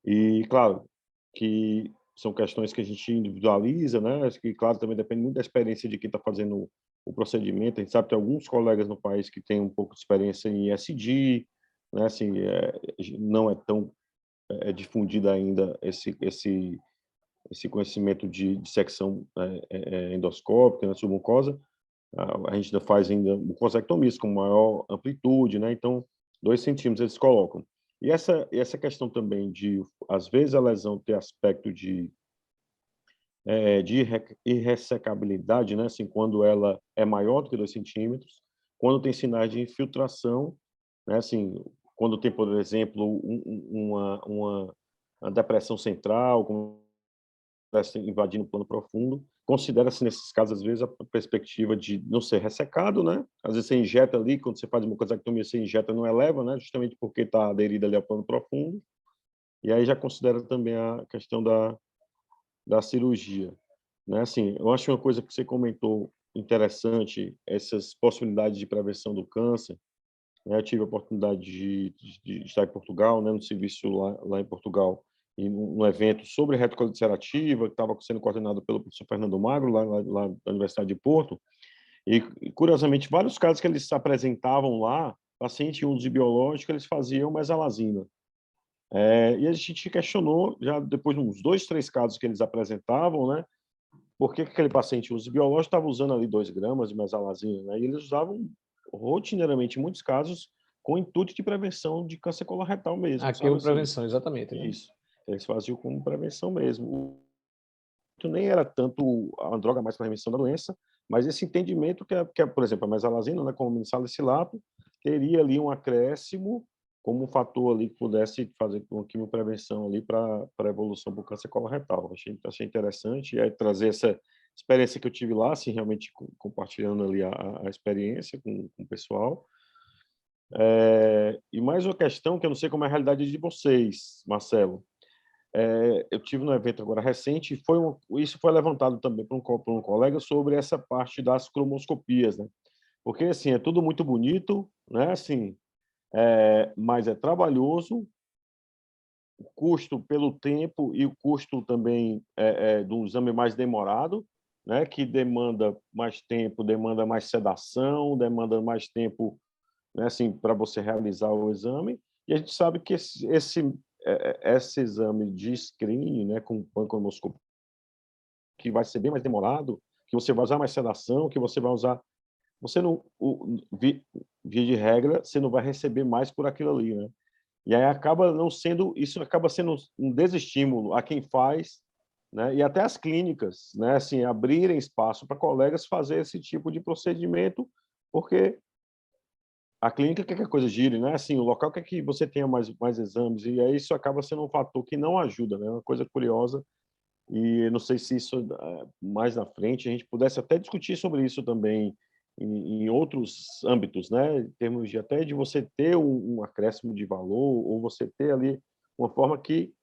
E, claro, que são questões que a gente individualiza, né? Acho que, claro, também depende muito da experiência de quem está fazendo o procedimento. A gente sabe que tem alguns colegas no país que têm um pouco de experiência em ESD, né? Assim, não é tão difundido ainda esse conhecimento de dissecção endoscópica, né, submucosa. A gente ainda faz mucosectomias com maior amplitude, né? Então, 2 centímetros eles colocam. E essa questão também de, às vezes, a lesão ter aspecto de irressecabilidade, né? Assim, quando ela é maior do que 2 centímetros, quando tem sinais de infiltração, né? Assim, quando tem, por exemplo, uma depressão central, como invadindo o plano profundo, considera-se nesses casos, às vezes, a perspectiva de não ser ressecado, né? Às vezes você injeta ali, quando você faz mucosectomia, você injeta, não eleva, né? Justamente porque está aderido ali ao plano profundo. E aí já considera também a questão da cirurgia, né? Assim, eu acho uma coisa que você comentou interessante, essas possibilidades de prevenção do câncer, né? Eu tive a oportunidade de estar em Portugal, né? No serviço lá em Portugal, em um evento sobre retocolite ulcerativa, que estava sendo coordenado pelo professor Fernando Magro, lá da Universidade de Porto, e, curiosamente, vários casos que eles apresentavam lá, paciente uso de biológico, eles faziam mesalazina. E a gente questionou, já depois de uns 2, 3 casos que eles apresentavam, né, por que aquele paciente uso biológico estava usando ali 2 gramas de mesalazina, né, e eles usavam rotineiramente, em muitos casos, com o intuito de prevenção de câncer coloretal mesmo. Aqui sabe, é uma assim? prevenção, exatamente. Né? Isso. Eles faziam como prevenção mesmo. Nem era tanto a droga mais para prevenção da doença, mas esse entendimento por exemplo, a mesalazina, né, como salicilato, teria ali um acréscimo como um fator ali que pudesse fazer uma quimioprevenção ali para a evolução do câncer coloretal. Achei interessante, e aí trazer essa experiência que eu tive lá, assim, realmente compartilhando ali a experiência com o pessoal. E mais uma questão que eu não sei como é a realidade de vocês, Marcelo. Eu tive no evento agora recente, e isso foi levantado também por um colega sobre essa parte das cromoscopias, né? Porque, assim, é tudo muito bonito, né? Assim, mas é trabalhoso, o custo pelo tempo e o custo também de um exame mais demorado, né? Que demanda mais tempo, demanda mais sedação, demanda mais tempo, né? Assim, para você realizar o exame. E a gente sabe que esse exame de screening, né? Com pancrematoscopia, que vai ser bem mais demorado, que você vai usar mais sedação, que você vai usar você não, via de regra, você não vai receber mais por aquilo ali, né? E aí acaba não sendo, isso acaba sendo um desestímulo a quem faz, né? E até as clínicas, né? Assim, abrirem espaço para colegas fazer esse tipo de procedimento, porque a clínica quer que a coisa gire, né? Assim, o local quer que você tenha mais exames, e aí isso acaba sendo um fator que não ajuda, né? Uma coisa curiosa, e eu não sei se isso mais na frente a gente pudesse até discutir sobre isso também em outros âmbitos, né? Em termos de até de você ter um acréscimo de valor ou você ter ali uma forma que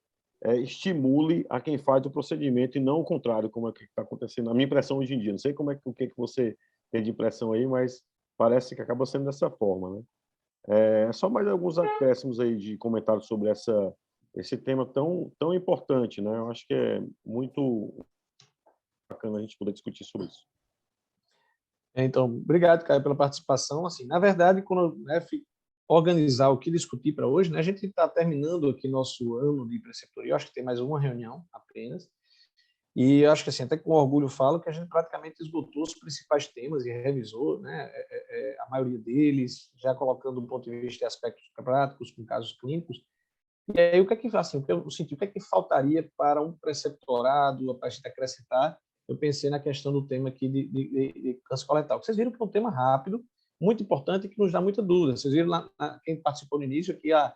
estimule a quem faz o procedimento e não o contrário, como é que está acontecendo. A minha impressão hoje em dia, não sei o que você tem de impressão aí, mas parece que acaba sendo dessa forma, né? Só mais alguns acréscimos aí de comentários sobre esse tema tão importante, né? Eu acho que é muito bacana a gente poder discutir sobre isso. Então, obrigado, Caio, pela participação. Assim, na verdade, quando organizar o que discutir para hoje, né, a gente está terminando aqui nosso ano de preceptoria. Eu acho que tem mais uma reunião apenas. E eu acho que, assim, até com orgulho falo que a gente praticamente esgotou os principais temas e revisou, né, a maioria deles, já colocando do ponto de vista de aspectos práticos, com casos clínicos. E aí, o que é que, assim, eu senti, o que é que faltaria para um preceptorado, para a gente acrescentar? Eu pensei na questão do tema aqui de câncer coloretal. Vocês viram que é um tema rápido, muito importante e que nos dá muita dúvida. Vocês viram lá, quem participou no início, que a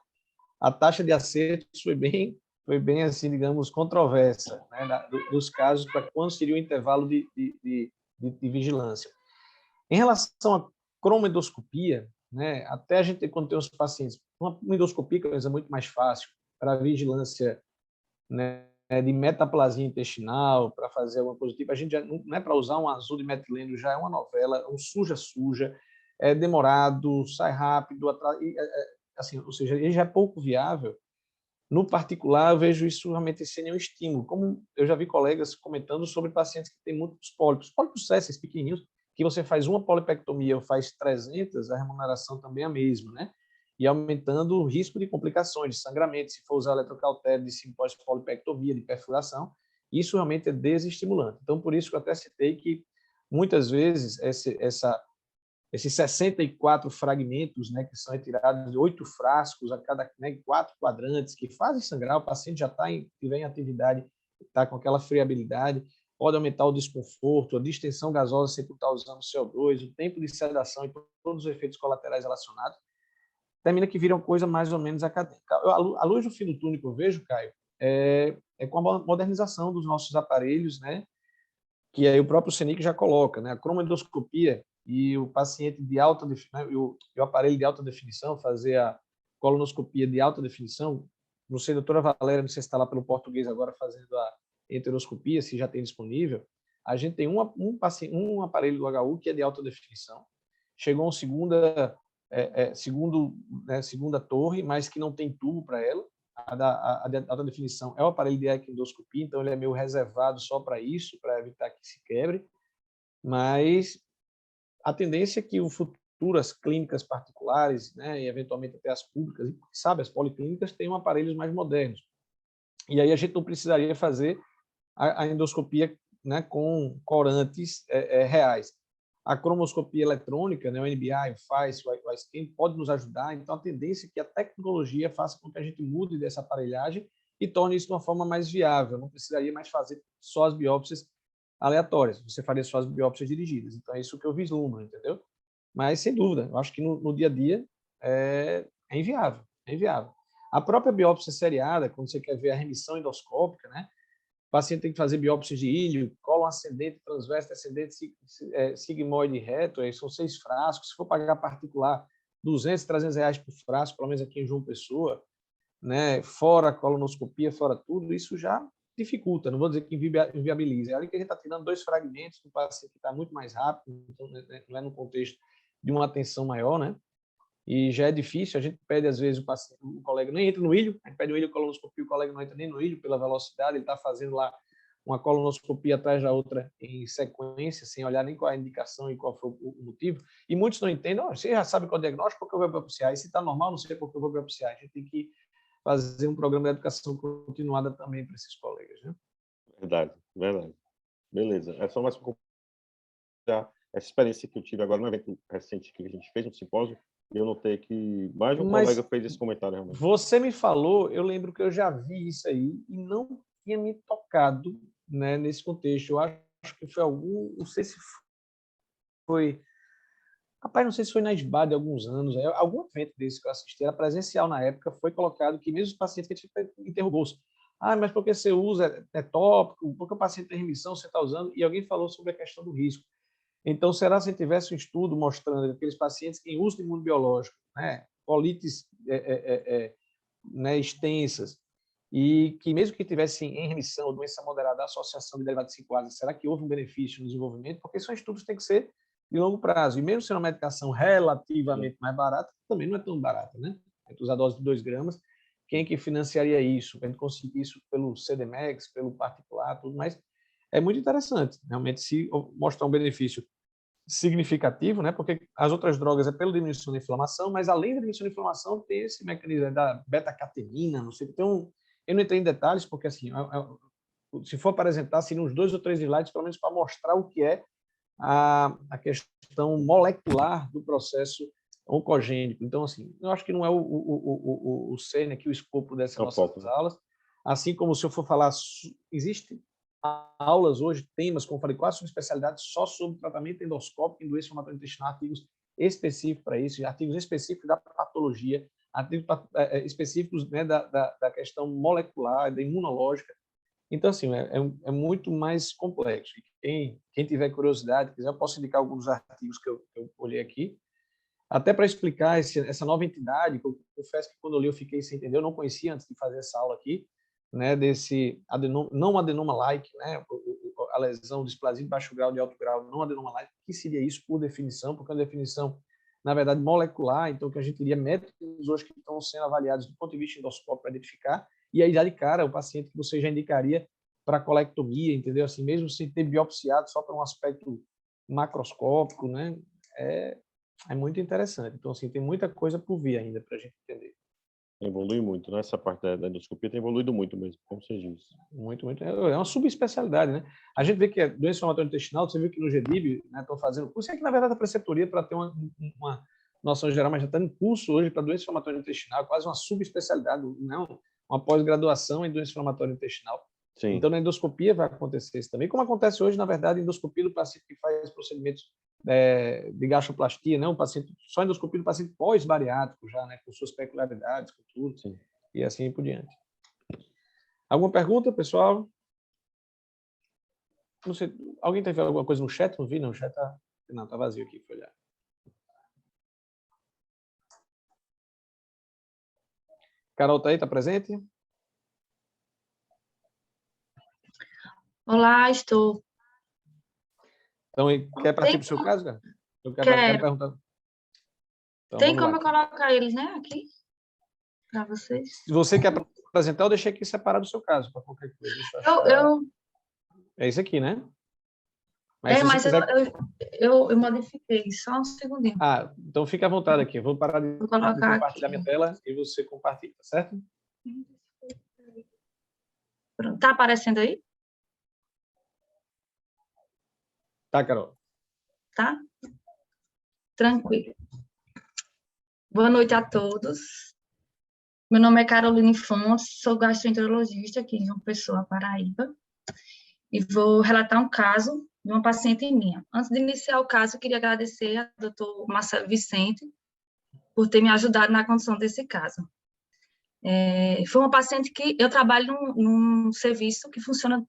taxa de acertos foi bem assim, digamos, controversa, né, dos casos para quando seria o intervalo de vigilância. Em relação à cromoendoscopia, né, até a gente, quando tem os pacientes, uma endoscopia que é uma coisa muito mais fácil para vigilância, né, de metaplasia intestinal, para fazer alguma coisa do tipo, a gente já não é para usar um azul de metileno, já é uma novela, um suja, é demorado, sai rápido, assim, ou seja, ele já é pouco viável. No particular, eu vejo isso realmente sem nenhum estímulo. Como eu já vi colegas comentando sobre pacientes que têm muitos pólipos sésseis pequenininhos, que você faz uma polipectomia ou faz 300, a remuneração também é a mesma, né? E aumentando o risco de complicações, de sangramento, se for usar eletrocautério de simpós polipectomia, de perfuração, isso realmente é desestimulante. Então, por isso que eu até citei que, muitas vezes, esses 64 fragmentos, né, que são retirados de 8 frascos a cada, né, 4 quadrantes, que fazem sangrar, o paciente já tiver em atividade, está com aquela friabilidade, pode aumentar o desconforto, a distensão gasosa sem estar usando CO2, o tempo de sedação e todos os efeitos colaterais relacionados, termina que vira uma coisa mais ou menos acadêmica. A luz do fim do túnel que eu vejo, Caio, é com a modernização dos nossos aparelhos, né, que aí o próprio CENIC já coloca, né, a cromoendoscopia e o paciente de alta definição, né, e o aparelho de alta definição, fazer a colonoscopia de alta definição, não sei, doutora Valéria, não sei se está lá pelo português agora fazendo a enteroscopia, se já tem disponível, a gente tem um aparelho do HU que é de alta definição, chegou uma segunda torre, mas que não tem tubo para ela, a de alta definição é o aparelho de equindoscopia, então ele é meio reservado só para isso, para evitar que se quebre, mas a tendência é que o futuro, as clínicas particulares, né, e eventualmente até as públicas, e sabe, as policlínicas tenham aparelhos mais modernos. E aí a gente não precisaria fazer a endoscopia, né, com corantes reais. A cromoscopia eletrônica, né, o NBI, o FAIS, o iScan, pode nos ajudar. Então, a tendência é que a tecnologia faça com que a gente mude dessa aparelhagem e torne isso de uma forma mais viável. Não precisaria mais fazer só as biópsias aleatórias. Você faria suas biópsias dirigidas. Então, é isso que eu vislumbro, entendeu? Mas, sem dúvida, eu acho que no dia a dia é inviável, é inviável. A própria biópsia seriada, quando você quer ver a remissão endoscópica, né? O paciente tem que fazer biópsias de ilho, cólon ascendente, transverso, descendente, sigmoide reto, aí são 6 frascos. Se for pagar particular, 200, 300 reais por frasco, pelo menos aqui em João Pessoa, né? Fora a colonoscopia, fora tudo, isso já dificulta, não vou dizer que inviabiliza. É ali que a gente está tirando 2 fragmentos do paciente que está muito mais rápido, então, não é no contexto de uma atenção maior, né? E já é difícil, a gente pede às vezes o colega nem entra no ilho, a gente pede o ilho colonoscopia, o colega não entra nem no ilho pela velocidade, ele está fazendo lá uma colonoscopia atrás da outra em sequência, sem olhar nem qual é a indicação e qual foi o motivo. E muitos não entendem, você já sabe qual é o diagnóstico, porque eu vou biopsiar, e se está normal, não sei porque eu vou biopsiar. A gente tem que fazer um programa de educação continuada também para esses colegas, né? Verdade, verdade. Beleza. É só mais para compartilhar essa experiência que eu tive agora no evento recente que a gente fez, um simpósio, e eu notei que mais de um colega fez esse comentário realmente. Você me falou, eu lembro que eu já vi isso aí e não tinha me tocado, né, nesse contexto. Eu acho que foi algum, não sei se foi, rapaz, não sei se foi na SBAD há alguns anos, algum evento desse que eu assisti, era presencial na época, foi colocado que mesmo os pacientes que a gente interrogou-se, mas porque você usa, é tópico, porque o paciente tem remissão, você está usando, e alguém falou sobre a questão do risco. Então, será se tivesse um estudo mostrando aqueles pacientes em uso de imunobiológico, né, colites né, extensas, e que mesmo que tivessem em remissão, doença moderada, associação de derivados de 5-ase, será que houve um benefício no desenvolvimento? Porque são estudos que têm que ser de longo prazo. E mesmo sendo uma medicação relativamente mais barata, também não é tão barata, né? A gente usa a dose de 2 gramas. Quem que financiaria isso? A gente conseguir isso pelo CDMEX, pelo particular, tudo mais. É muito interessante, realmente, se mostrar um benefício significativo, né? Porque as outras drogas é pela diminuição da inflamação, mas além da diminuição da inflamação, tem esse mecanismo da beta-catenina, não sei, então, eu não entrei em detalhes, porque assim, se for apresentar, seriam uns 2 ou 3 slides, pelo menos para mostrar o que é a questão molecular do processo oncogênico. Então, assim, eu acho que não é o cerne aqui, o escopo dessas nossas aulas. Assim como se eu for falar, existe aulas hoje, temas, como falei, quase subespecialidades só sobre tratamento endoscópico em doença inflamatória intestinal, artigos específicos para isso, artigos específicos da patologia, artigos específicos, né, da questão molecular, da imunológica. Então, assim, é muito mais complexo. Quem tiver curiosidade, quiser, eu posso indicar alguns artigos que eu olhei aqui, até para explicar essa nova entidade, que eu confesso que quando eu li eu fiquei sem entender, eu não conhecia antes de fazer essa aula aqui, né, desse não adenoma-like, né, a lesão, displasia de baixo grau, de alto grau, não adenoma-like, o que seria isso por definição? Porque é uma definição, na verdade, molecular, então que a gente teria métodos hoje que estão sendo avaliados do ponto de vista endoscópico para identificar, e aí já de cara o paciente que você já indicaria para colectomia, entendeu? Assim, mesmo sem ter biopsiado, só para um aspecto macroscópico, né, é muito interessante. Então, assim, tem muita coisa por vir ainda para a gente entender. Evolui muito, né? Essa parte da endoscopia tem evoluído muito mesmo, como você disse. Muito, muito. É uma subespecialidade, né? A gente vê que a doença inflamatória intestinal, você viu que no GDIB, né, estão fazendo curso, é que na verdade a preceptoria para ter uma noção geral, mas já está em curso hoje para doença inflamatória intestinal, quase uma subespecialidade, né? Uma pós-graduação em doença inflamatória intestinal. Sim. Então, na endoscopia vai acontecer isso também, como acontece hoje, na verdade, a endoscopia do paciente que faz procedimentos de gastroplastia, né? Um paciente, só endoscopia do paciente pós-bariátrico já, né? Com suas peculiaridades, com tudo, sim. E assim por diante. Alguma pergunta, pessoal? Não sei, alguém teve alguma coisa no chat? Não vi, não. O chat tá vazio aqui, foi olhar. Carol tá aí, tá presente? Olá, estou. Então, quer partir para o seu caso, cara? Eu quero perguntar. Então, tem como eu colocar eles, né, aqui? Para vocês. Se você quer apresentar, eu deixei aqui separado o seu caso, para qualquer coisa. É isso aqui, né? Mas eu modifiquei, só um segundinho. Então fica à vontade aqui. Eu vou parar de compartilhar minha tela e você compartilha, tá certo? Pronto. Tá aparecendo aí? Tá, Carol. Tá? Tranquilo. Boa noite a todos. Meu nome é Caroline Fontes, sou gastroenterologista aqui em João Pessoa, Paraíba. e vou relatar um caso de uma paciente minha. Antes de iniciar o caso, eu queria agradecer ao doutor Marcelo Vicente por ter me ajudado na condução desse caso. Foi uma paciente que eu trabalho num serviço que funciona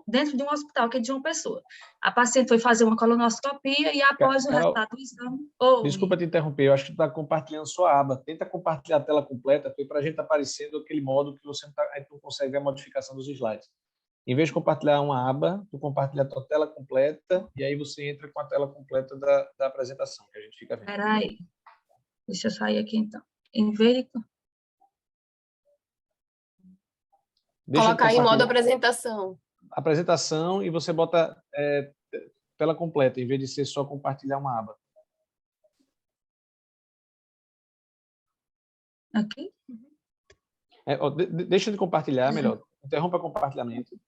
dentro de um hospital, que é de uma pessoa. A paciente foi fazer uma colonoscopia e após o Carol, resultado do exame... desculpa te interromper, eu acho que tu está compartilhando sua aba. Tenta compartilhar a tela completa, para a gente aparecendo aquele modo que você não consegue ver a modificação dos slides. Em vez de compartilhar uma aba, tu compartilha a tua tela completa e aí você entra com a tela completa da apresentação, que a gente fica vendo. Espera aí. Deixa eu sair aqui, então. Em vez de... Colocar em modo apresentação. Apresentação e você bota tela completa, em vez de ser só compartilhar uma aba. Aqui? Deixa de compartilhar, melhor. Interrompa o compartilhamento.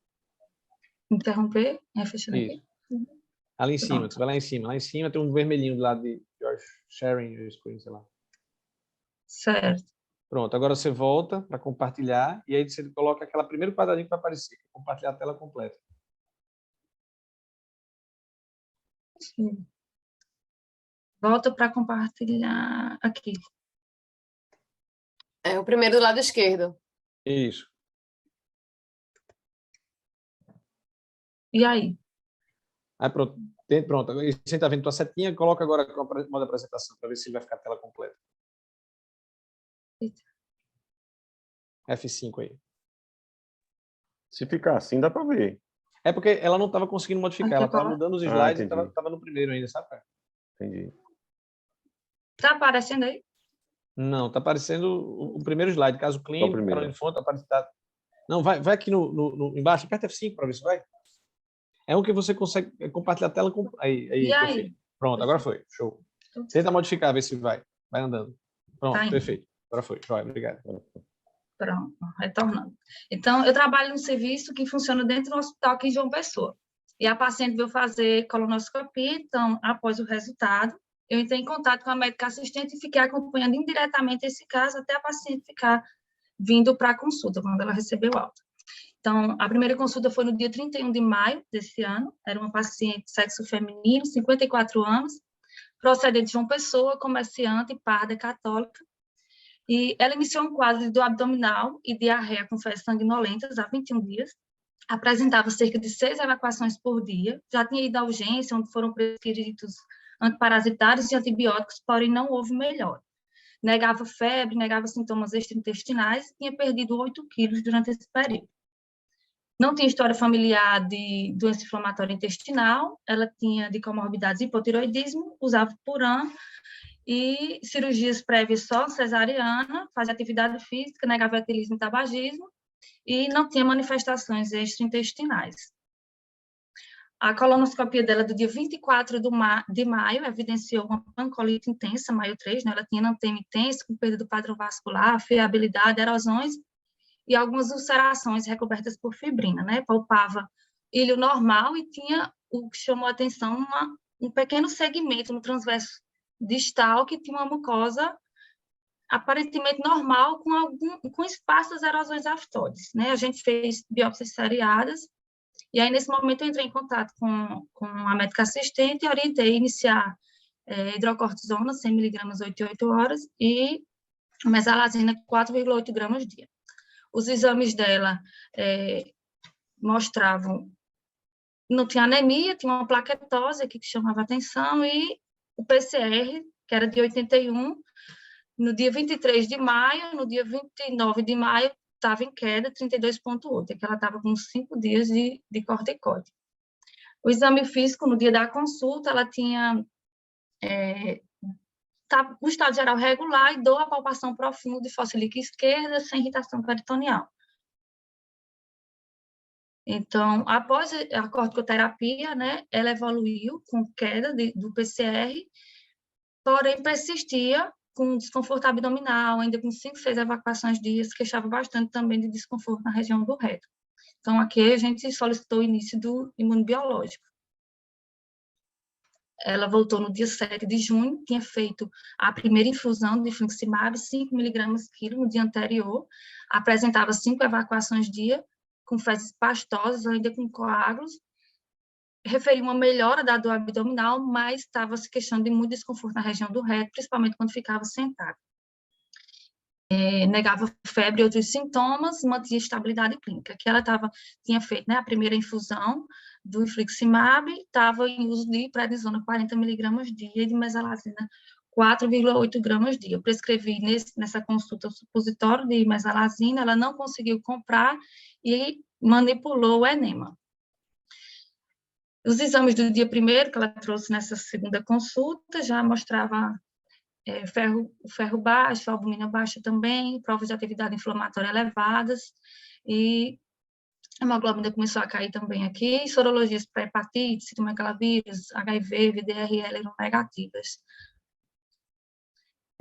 Interromper? Fechando aqui? Isso. Ali em cima, Pronto. você vai lá em cima. Lá em cima tem um vermelhinho do lado de George Sharing, sei lá. Certo. Pronto, agora você volta para compartilhar e aí você coloca aquela primeiro quadradinho que vai aparecer, compartilhar a tela completa. Sim. Volta para compartilhar aqui. O primeiro do lado esquerdo. Isso. E aí? Aí pronto. Pronto. Agora você está vendo tua setinha, coloca agora com o modo apresentação para ver se vai ficar a tela completa. Eita. F5 aí. Se ficar assim, dá para ver. É porque ela não estava conseguindo modificar, ela estava mudando os slides e entendi. estava no primeiro ainda, sabe? Entendi. Tá aparecendo aí? Não, está aparecendo o primeiro slide, caso clínico, primeiro. fonte, não, vai aqui embaixo, aperta F5 para ver se vai. É um que você consegue compartilhar a tela. Aí, E aí? perfeito. Pronto, agora foi. Show. Tenta modificar, ver se vai. Vai andando. Pronto, Tá indo. perfeito. Agora foi. Joia, obrigado. Pronto, retornando. Então, eu trabalho num serviço que funciona dentro do hospital aqui em João Pessoa. E a paciente veio fazer colonoscopia, então, após o resultado, eu entrei em contato com a médica assistente e fiquei acompanhando indiretamente esse caso até a paciente ficar vindo para a consulta, quando ela recebeu alta. Então, a primeira consulta foi no dia 31 de maio desse ano, era uma paciente sexo feminino, 54 anos, procedente de João Pessoa, comerciante, parda, católica, e ela iniciou um quadro de dor abdominal e diarreia com fezes sanguinolentas há 21 dias, apresentava cerca de 6 evacuações por dia, já tinha ido à urgência, onde foram prescritos antiparasitários e antibióticos, porém não houve melhora. Negava febre, negava sintomas extraintestinais, tinha perdido 8 quilos durante esse período. Não tinha história familiar de doença inflamatória intestinal, ela tinha de comorbidades hipotiroidismo, usava Puran, e cirurgias prévias só cesariana, fazia atividade física, negava etilismo e tabagismo, e não tinha manifestações extraintestinais. A colonoscopia dela do dia 24 de maio evidenciou uma pancolite intensa, maio 3, né? Ela tinha enantema intenso, com perda do padrão vascular, fiabilidade, erosões, e algumas ulcerações recobertas por fibrina, né? Palpava ilho normal e tinha o que chamou a atenção, um pequeno segmento no transverso distal que tinha uma mucosa aparentemente normal com espaços erosões aftoides, né? A gente fez biópsias seriadas e aí nesse momento eu entrei em contato com a médica assistente e orientei a iniciar hidrocortisona 100 mg 8 em 8 horas e mesalazina 4,8 gramas dia. Os exames dela mostravam, não tinha anemia, tinha uma plaquetose aqui que chamava atenção, e o PCR, que era de 81, no dia 23 de maio, no dia 29 de maio, estava em queda, 32,8, que ela estava com 5 dias de corticoide. O exame físico, no dia da consulta, ela tinha um estado geral regular e dor a palpação profunda de fossa ilíaca esquerda, sem irritação peritoneal. Então, após a corticoterapia, né, ela evoluiu com queda do PCR, porém persistia com desconforto abdominal, ainda com 5, 6 evacuações dias, queixava bastante também de desconforto na região do reto. Então, aqui a gente solicitou o início do imunobiológico. Ela voltou no dia 7 de junho, tinha feito a primeira infusão de infliximab, 5 mg/kg no dia anterior, apresentava 5 evacuações dia, com fezes pastosas, ainda com coágulos. Referiu uma melhora da dor abdominal, mas estava se queixando de muito desconforto na região do reto, principalmente quando ficava sentada. Negava febre e outros sintomas, mantinha estabilidade clínica. Que ela tinha feito, né, a primeira infusão do infliximab, estava em uso de prednisona 40 mg dia e de mesalazina 4,8 gramas dia. Eu prescrevi nessa consulta o supositório de mesalazina, ela não conseguiu comprar e manipulou o enema. Os exames do dia primeiro, que ela trouxe nessa segunda consulta, já mostrava ferro baixo, albumina baixa também, provas de atividade inflamatória elevadas, e a hemoglobina começou a cair também aqui, sorologias para hepatite, citomegalovírus, HIV, VDRL eram negativas.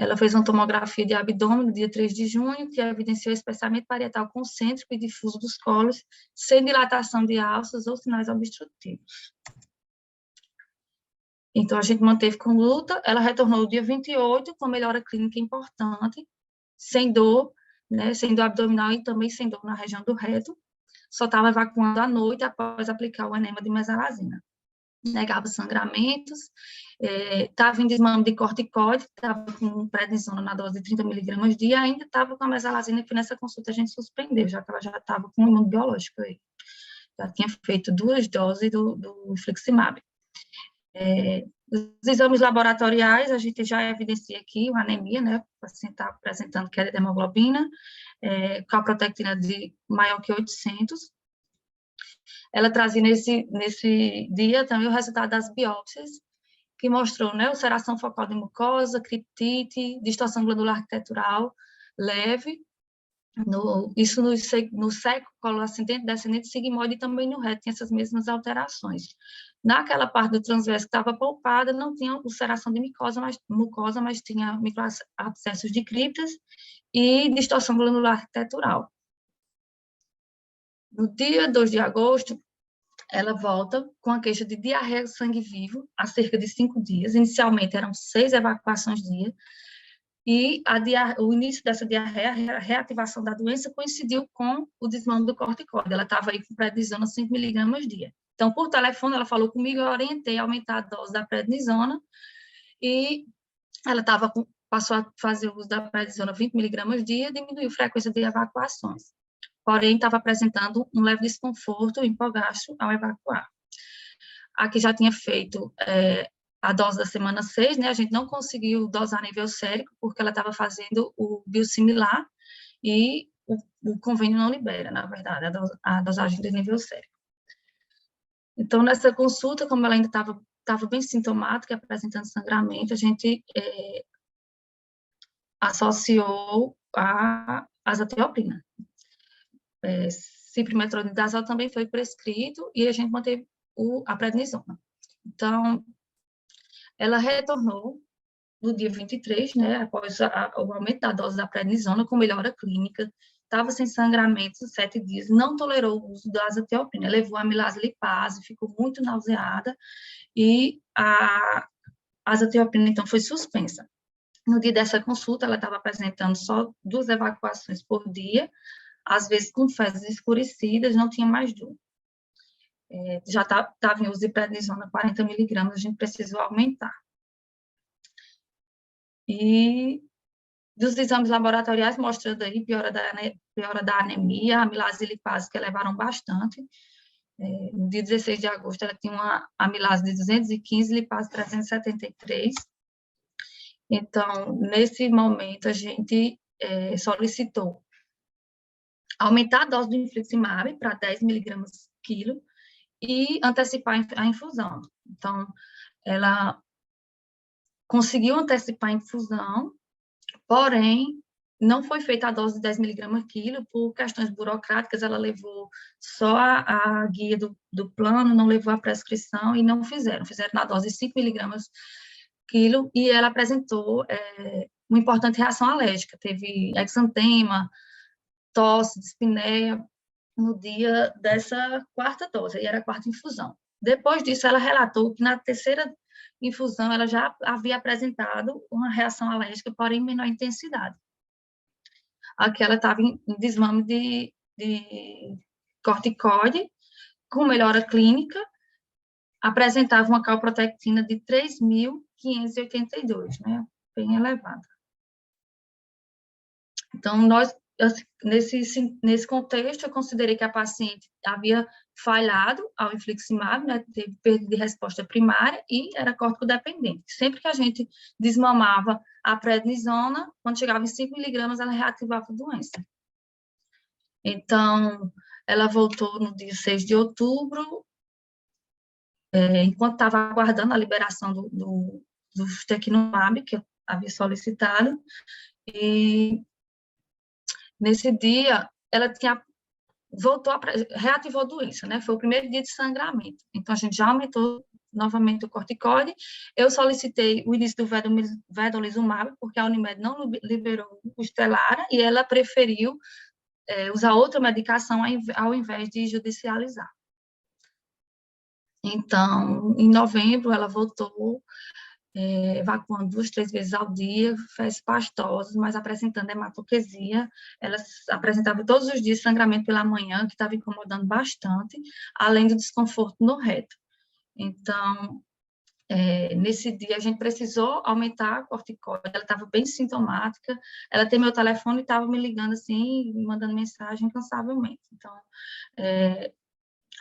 Ela fez uma tomografia de abdômen no dia 3 de junho, que evidenciou espessamento parietal concêntrico e difuso dos colos, sem dilatação de alças ou sinais obstrutivos. Então, a gente manteve conduta, ela retornou no dia 28, com melhora clínica importante, sem dor, né, sem dor abdominal e também sem dor na região do reto, só estava evacuando à noite após aplicar o enema de mesalazina. Negava sangramentos, estava em desmame de corticoide, estava com prednisona na dose de 30 mg dia, ainda estava com a mesalazina, que nessa consulta a gente suspendeu, já que ela já estava com o imunobiológico aí. Já tinha feito 2 doses do infliximab. Os exames laboratoriais, a gente já evidencia aqui uma anemia, né, o paciente está apresentando queda de hemoglobina, com a protectina de maior que 800. Ela trazia nesse dia também o resultado das biópsias, que mostrou, né, ulceração focal de mucosa, criptite, distorção glandular arquitetural leve, isso no seco, colo ascendente, descendente, sigmoide e também no reto, tinha essas mesmas alterações. Naquela parte do transverso que estava palpada, não tinha ulceração de mucosa, mas tinha microabscessos de criptas e distorção glandular arquitetural. No dia 2 de agosto, ela volta com a queixa de diarreia sangue vivo há cerca de 5 dias. Inicialmente eram 6 evacuações dia, e o início dessa diarreia, a reativação da doença, coincidiu com o desmame do corticoide. Ela estava aí com prednisona 5 mg dia. Então, por telefone, ela falou comigo, eu orientei a aumentar a dose da prednisona, e ela passou a fazer o uso da prednisona 20 mg dia, diminuiu a frequência de evacuações. Porém, estava apresentando um leve desconforto hipogástrico ao evacuar. Aqui já tinha feito a dose da semana 6, né? A gente não conseguiu dosar a nível sérico, porque ela estava fazendo o biosimilar e o convênio não libera, na verdade, a dosagem de nível sérico. Então, nessa consulta, como ela ainda estava bem sintomática, apresentando sangramento, a gente associou a azathioprina. Ciprimetronidazol também foi prescrito e a gente manteve a prednisona. Então, ela retornou no dia 23, né, após o aumento da dose da prednisona, com melhora clínica, estava sem sangramento 7 dias, não tolerou o uso da azathioprina, levou a amilase lipase, ficou muito nauseada e a azathioprina, então, foi suspensa. No dia dessa consulta, ela estava apresentando só 2 evacuações por dia, às vezes com fezes escurecidas, não tinha mais dor. Já estava em uso de prednisona 40 mg, a gente precisou aumentar. E dos exames laboratoriais, mostrando aí piora da anemia, amilase e lipase, que elevaram bastante. No dia 16 de agosto, ela tinha uma amilase de 215, lipase 373. Então, nesse momento, a gente solicitou aumentar a dose do infliximab para 10 mg quilo e antecipar a infusão. Então, ela conseguiu antecipar a infusão, porém, não foi feita a dose de 10 mg quilo por questões burocráticas, ela levou só a guia do plano, não levou a prescrição e não fizeram na dose de 5 mg quilo, e ela apresentou uma importante reação alérgica, teve exantema, tosse, dispneia, no dia dessa 4ª dose, e era a 4ª infusão. Depois disso, ela relatou que na 3ª infusão ela já havia apresentado uma reação alérgica, porém em menor intensidade. Aqui ela estava em desmame corticoide, com melhora clínica, apresentava uma calprotectina de 3.582, né? Bem elevada. Então, nesse contexto, eu considerei que a paciente havia falhado ao infliximab, né? Teve perda de resposta primária e era córtico-dependente. Sempre que a gente desmamava a prednisona, quando chegava em 5 miligramas, ela reativava a doença. Então, ela voltou no dia 6 de outubro, enquanto estava aguardando a liberação do ustekinumab, que eu havia solicitado, e nesse dia ela reativou a doença, né? Foi o primeiro dia de sangramento. Então, a gente já aumentou novamente o corticoide. Eu solicitei o início do vedolizumab, porque a Unimed não liberou o Stelara, e ela preferiu usar outra medicação ao invés de judicializar. Então, em novembro, ela voltou evacuando 2, 3 vezes ao dia, fezes pastosas, mas apresentando hematoquesia. Ela apresentava todos os dias sangramento pela manhã, que estava incomodando bastante, além do desconforto no reto. Então, nesse dia, a gente precisou aumentar a corticoide, ela estava bem sintomática, ela tem meu telefone e estava me ligando assim, me mandando mensagem incansavelmente. Então,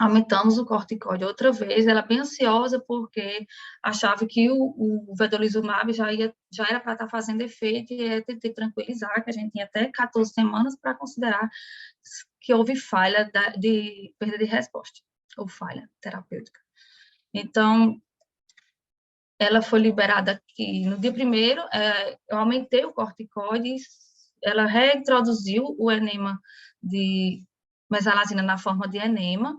aumentamos o corticoide outra vez, ela bem ansiosa porque achava que o vedolizumab já era para estar fazendo efeito, e tentei tranquilizar, que a gente tinha até 14 semanas para considerar que houve falha de perda de resposta, ou falha terapêutica. Então, ela foi liberada aqui no dia 1º, eu aumentei o corticoide, ela reintroduziu o enema de mesalazina na forma de enema,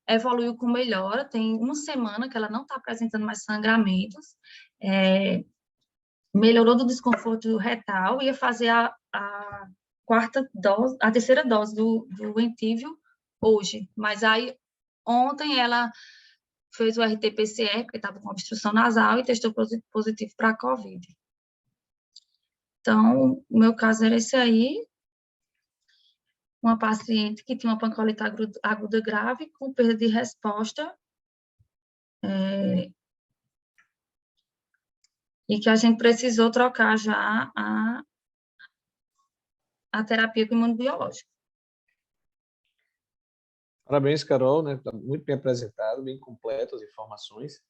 evoluiu com melhora, tem uma semana que ela não está apresentando mais sangramentos, melhorou do desconforto retal, ia fazer a terceira dose do Entyvio hoje, mas aí ontem ela fez o RT-PCR, porque estava com obstrução nasal, e testou positivo para a COVID. Então, o meu caso era esse aí, uma paciente que tinha uma pancreatite aguda grave, com perda de resposta, e que a gente precisou trocar já a terapia com imunobiológico. Parabéns, Carol, né? Tá muito bem apresentado, bem completo as informações.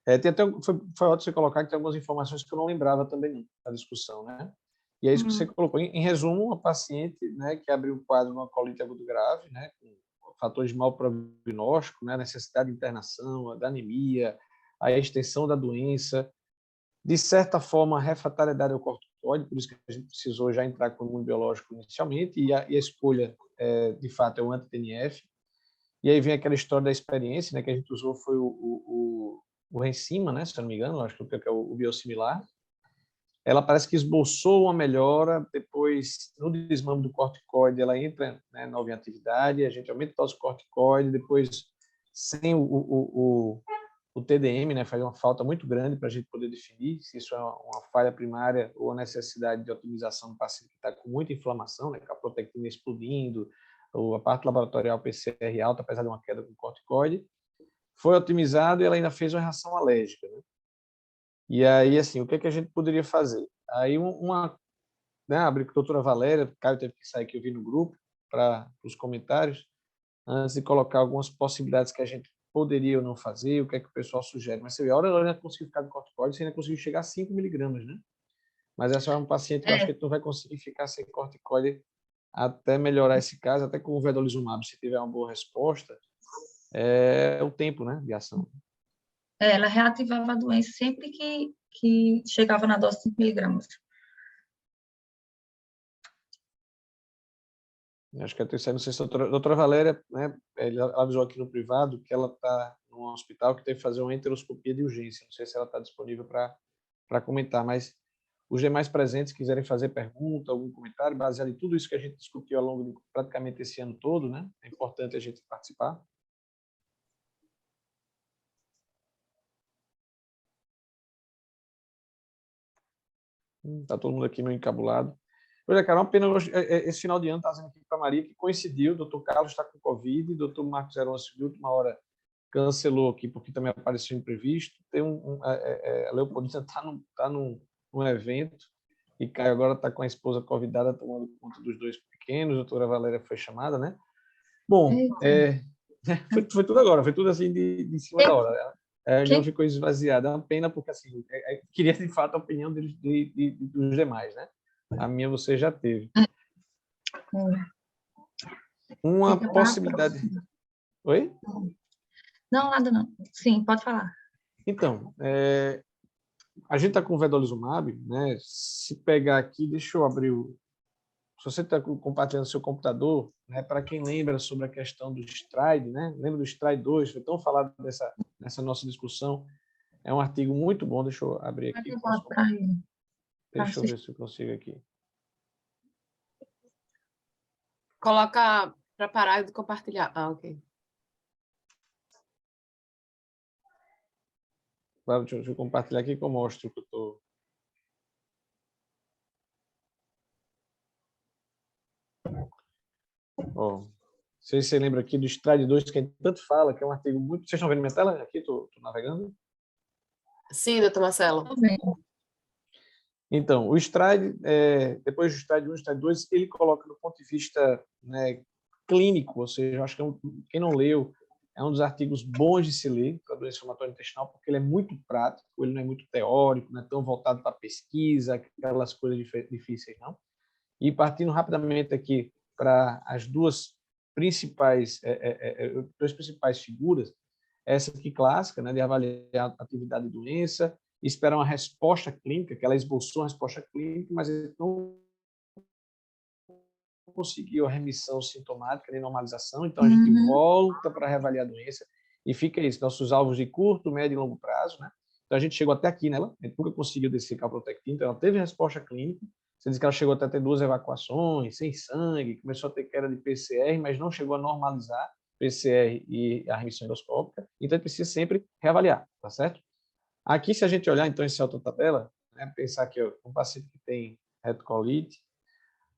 Tem até, foi ótimo você colocar que tem algumas informações que eu não lembrava também na discussão, né? E é isso que você colocou. Em resumo, uma paciente, né, que abriu um quadro de uma colite aguda grave, né, com fatores de mau prognóstico, né, necessidade de internação, da anemia, a extensão da doença, de certa forma, a refratariedade ao corticoide, por isso que a gente precisou já entrar com o imunobiológico inicialmente, e a escolha, de fato, é o anti-TNF. E aí vem aquela história da experiência, né, que a gente usou foi o Rencima, né, se eu não me engano, acho que é o biosimilar. Ela parece que esboçou uma melhora, depois, no desmame do corticoide, ela entra, né, nova em atividade, a gente aumenta o dose corticoide, depois, sem o TDM, né, faz uma falta muito grande para a gente poder definir se isso é uma falha primária ou a necessidade de otimização do paciente que está com muita inflamação, né, com a protectina explodindo, ou a parte laboratorial PCR alta, apesar de uma queda com corticoide. Foi otimizado e ela ainda fez uma reação alérgica, né? E aí, assim, o que a gente poderia fazer? Aí, né, abri com a doutora Valéria, o Caio teve que sair que eu vi no grupo para os comentários, antes de colocar algumas possibilidades que a gente poderia ou não fazer, o que é que o pessoal sugere. Mas você vê, a hora ela ainda conseguiu ficar no corticoide, você ainda conseguiu chegar a 5 miligramas, né? Mas essa é um paciente que eu acho que ele não vai conseguir ficar sem corticoide até melhorar esse caso, até com o vedolizumab, se tiver uma boa resposta, o tempo, né, de ação. Ela reativava a doença sempre que chegava na dose de 5 miligramas. Acho que a terceira, não sei se a doutora Valéria, né, ela avisou aqui no privado que ela está num hospital que teve que fazer uma enteroscopia de urgência. Não sei se ela está disponível para comentar, mas os demais presentes quiserem fazer pergunta, algum comentário, baseado em tudo isso que a gente discutiu ao longo de praticamente esse ano todo, né? É importante a gente participar. Está todo mundo aqui meio encabulado. Pois é, cara, uma pena esse final de ano, está dizendo aqui para a Maria, que coincidiu, o doutor Carlos está com Covid, o doutor Marcos Eroncio, de última hora, cancelou aqui, porque também apareceu imprevisto. Tem a Leopoldina está num evento, e Caio agora está com a esposa convidada, tomando conta dos dois pequenos, a doutora Valéria foi chamada, né? Bom, foi tudo agora, foi tudo assim de cima da hora. A reunião ficou esvaziada. É uma pena, porque assim, queria de fato a opinião deles, dos demais, né? A minha você já teve. Uma possibilidade. Oi? Não, nada não. Sim, pode falar. Então, a gente está com o vedolizumab, né? Se pegar aqui, deixa eu abrir o. Se você está compartilhando seu computador, né? Para quem lembra sobre a questão do STRIDE, né? Lembra do STRIDE 2? Foi tão falado nessa nossa discussão. É um artigo muito bom. Deixa eu abrir aqui. Deixa eu ver se eu consigo aqui. Coloca para parar de compartilhar. Ah, ok. Deixa eu compartilhar aqui que eu mostro que eu estou. Ó, sei se você lembra aqui do STRIDE 2, que a gente tanto fala, que é um artigo muito. Vocês estão vendo minha tela? Aqui, estou navegando. Sim, doutor Marcelo. Então, o STRIDE, depois do STRIDE 1, o STRIDE 2, ele coloca do ponto de vista, né, clínico, ou seja, eu acho que quem não leu, é um dos artigos bons de se ler para a doença inflamatória intestinal, porque ele é muito prático, ele não é muito teórico, não é tão voltado para pesquisa, aquelas coisas difíceis, não. E partindo rapidamente aqui para as duas principais figuras, essa aqui clássica, né, de avaliar a atividade de doença, esperar uma resposta clínica, que ela esboçou uma resposta clínica, mas ele não conseguiu a remissão sintomática nem normalização, então a gente volta para reavaliar a doença e fica isso, nossos alvos de curto, médio e longo prazo, né? Então a gente chegou até aqui nela, a gente nunca conseguiu descer calprotectina, então ela teve resposta clínica, você diz que ela chegou até a ter 2 evacuações, sem sangue, começou a ter queda de PCR, mas não chegou a normalizar PCR e a remissão endoscópica, então a gente precisa sempre reavaliar, tá certo? Aqui, se a gente olhar, então, esse autotabela, né, pensar que um paciente que tem retocolite,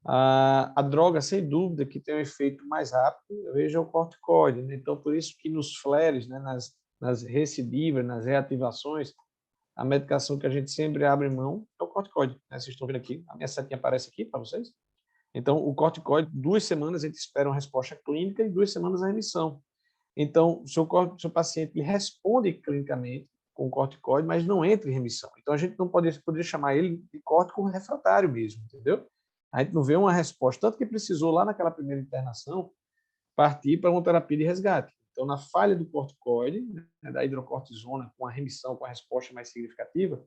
a droga, sem dúvida, que tem um efeito mais rápido, eu vejo é o corticoide, né? Então, por isso que nos flares, né, nas recidivas, nas reativações, a medicação que a gente sempre abre mão é o corticoide, né? Vocês estão vendo aqui, a minha setinha aparece aqui para vocês. Então, o corticoide, 2 semanas a gente espera uma resposta clínica e 2 semanas a remissão. Então, o seu paciente ele responde clinicamente com corticoide, mas não entra em remissão. Então, a gente não poderia chamar ele de córtico refratário mesmo, entendeu? A gente não vê uma resposta, tanto que precisou, lá naquela primeira internação, partir para uma terapia de resgate. Então, na falha do corticoide, né, da hidrocortisona, com a remissão, com a resposta mais significativa,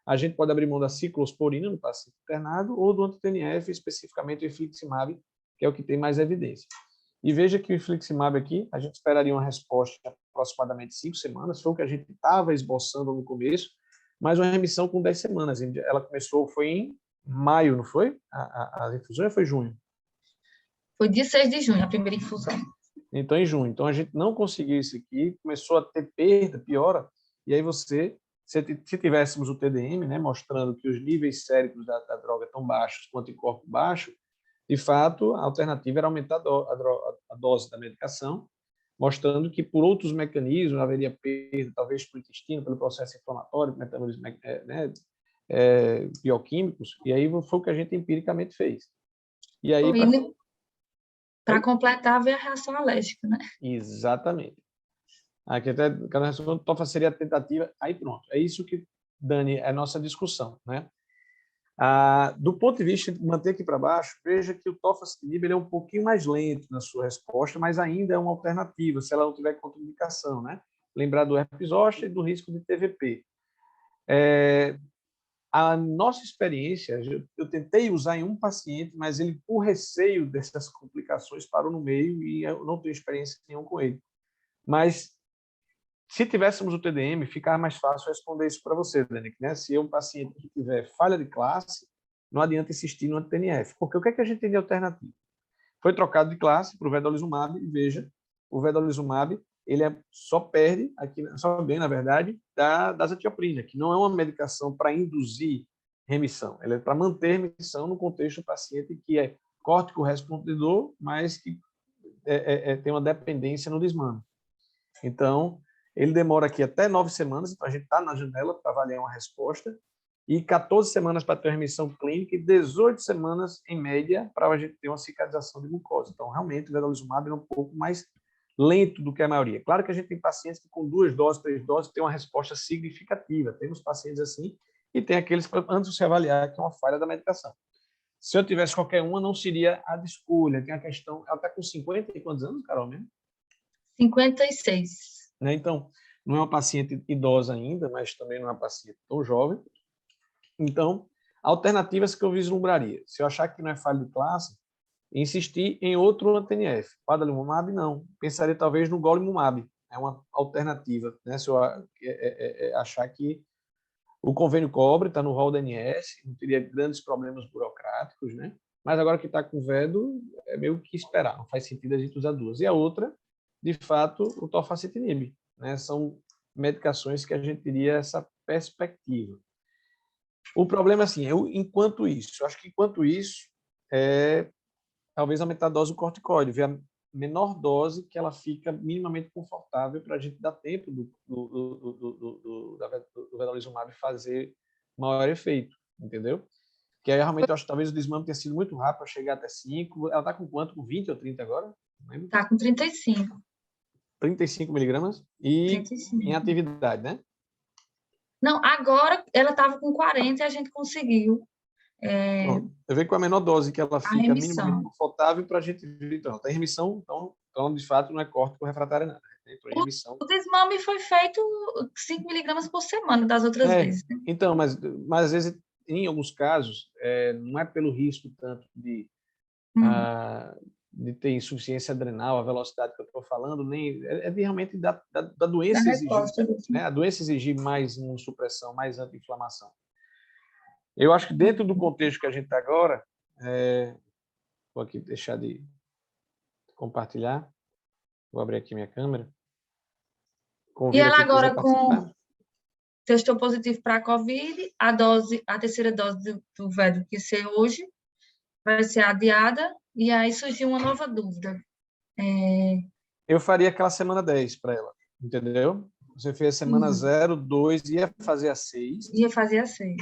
a gente pode abrir mão da ciclosporina no paciente internado ou do anti-TNF, especificamente o infliximab, que é o que tem mais evidência. E veja que o infliximab aqui, a gente esperaria uma resposta de aproximadamente 5 semanas, foi o que a gente estava esboçando no começo, mas uma remissão com 10 semanas. Ela começou, foi em maio, não foi? A infusão ou foi junho? Foi dia 6 de junho, a primeira infusão. Então, em junho. Então, a gente não conseguiu isso aqui, começou a ter perda, piora, e aí se tivéssemos o TDM, né, mostrando que os níveis séricos da droga estão baixos, o anticorpo baixo, de fato, a alternativa era aumentar a dose da medicação, mostrando que, por outros mecanismos, haveria perda, talvez para o intestino, pelo processo inflamatório, metabolismo, né, bioquímicos, e aí foi o que a gente empiricamente fez. E aí, para completar, ver a reação alérgica, né? Exatamente. Aqui até cada reação do tofa seria a tentativa, aí pronto. É isso que, Dani, é a nossa discussão, né? Do ponto de vista de manter aqui para baixo, veja que o tofacitinib ele é um pouquinho mais lento na sua resposta, mas ainda é uma alternativa, se ela não tiver contraindicação, né? Lembrar do herpes zoster e do risco de TVP. A nossa experiência, eu tentei usar em um paciente, mas ele, por receio dessas complicações, parou no meio e eu não tenho experiência nenhuma com ele. Mas, se tivéssemos o TDM, ficar mais fácil responder isso para você, Dani, né? Se é um paciente que tiver falha de classe, não adianta insistir no anti-TNF, porque o que é que a gente tem de alternativa? Foi trocado de classe para o vedolizumab e veja, o vedolizumab ele só ganha, na verdade, da azatioprina, que não é uma medicação para induzir remissão. Ele é para manter remissão no contexto do paciente que é córtico-respondedor, mas que tem uma dependência no desmame. Então, ele demora aqui até 9 semanas, então a gente está na janela para avaliar uma resposta, e 14 semanas para ter uma remissão clínica e 18 semanas, em média, para a gente ter uma cicatrização de mucosa. Então, realmente, o vedolizumab é um pouco mais lento do que a maioria. Claro que a gente tem pacientes que com 2 doses, 3 doses, tem uma resposta significativa. Temos pacientes assim, e tem aqueles que, antes de se avaliar, que é uma falha da medicação. Se eu tivesse qualquer uma, não seria a de escolha. Tem a questão... Ela está com 50 e quantos anos, Carol, mesmo? 56. Né? Então, não é uma paciente idosa ainda, mas também não é uma paciente tão jovem. Então, alternativas que eu vislumbraria. Se eu achar que não é falha de classe, insistir em outro anti-TNF. O adalimumab, não. Pensaria talvez no golimumab. É uma alternativa. Né? Se eu achar que o convênio cobre, está no rol da ANS, não teria grandes problemas burocráticos, né? Mas agora que está com vedo, é meio que esperar. Não faz sentido a gente usar duas. E a outra, de fato, o tofacitinib. Né? São medicações que a gente teria essa perspectiva. O problema, assim, eu acho que enquanto isso, talvez aumentar a dose do corticoide, ver a menor dose que ela fica minimamente confortável para a gente dar tempo do vedolizumab fazer maior efeito, entendeu? Que aí, realmente, eu acho que talvez o desmame tenha sido muito rápido para chegar até 5. Ela está com quanto? Com 20 ou 30 agora? Está com 35. 35 miligramas e 35. em atividade, né? Não, agora ela estava com 40 e a gente conseguiu Eu vejo com a menor dose que ela fica minimamente confortável para a gente ver. Então, ela tem remissão, então, de fato, não é córtico refratário nada. Entrou em remissão. O desmame foi feito 5 miligramas por semana das outras vezes. Né? Então, mas às vezes, em alguns casos, não é pelo risco tanto de ter insuficiência adrenal, a velocidade que eu estou falando, nem realmente da doença exigir, né? A doença exigir mais imunossupressão, mais anti-inflamação. Eu acho que dentro do contexto que a gente está agora, vou aqui deixar de compartilhar, vou abrir aqui minha câmera. E ela agora testou positivo para a Covid, a terceira dose do VEDO que ia ser hoje, vai ser adiada, e aí surgiu uma nova dúvida. Eu faria aquela semana 10 para ela, entendeu? Você fez a semana 0, 2, ia fazer a 6. Ia fazer a 6.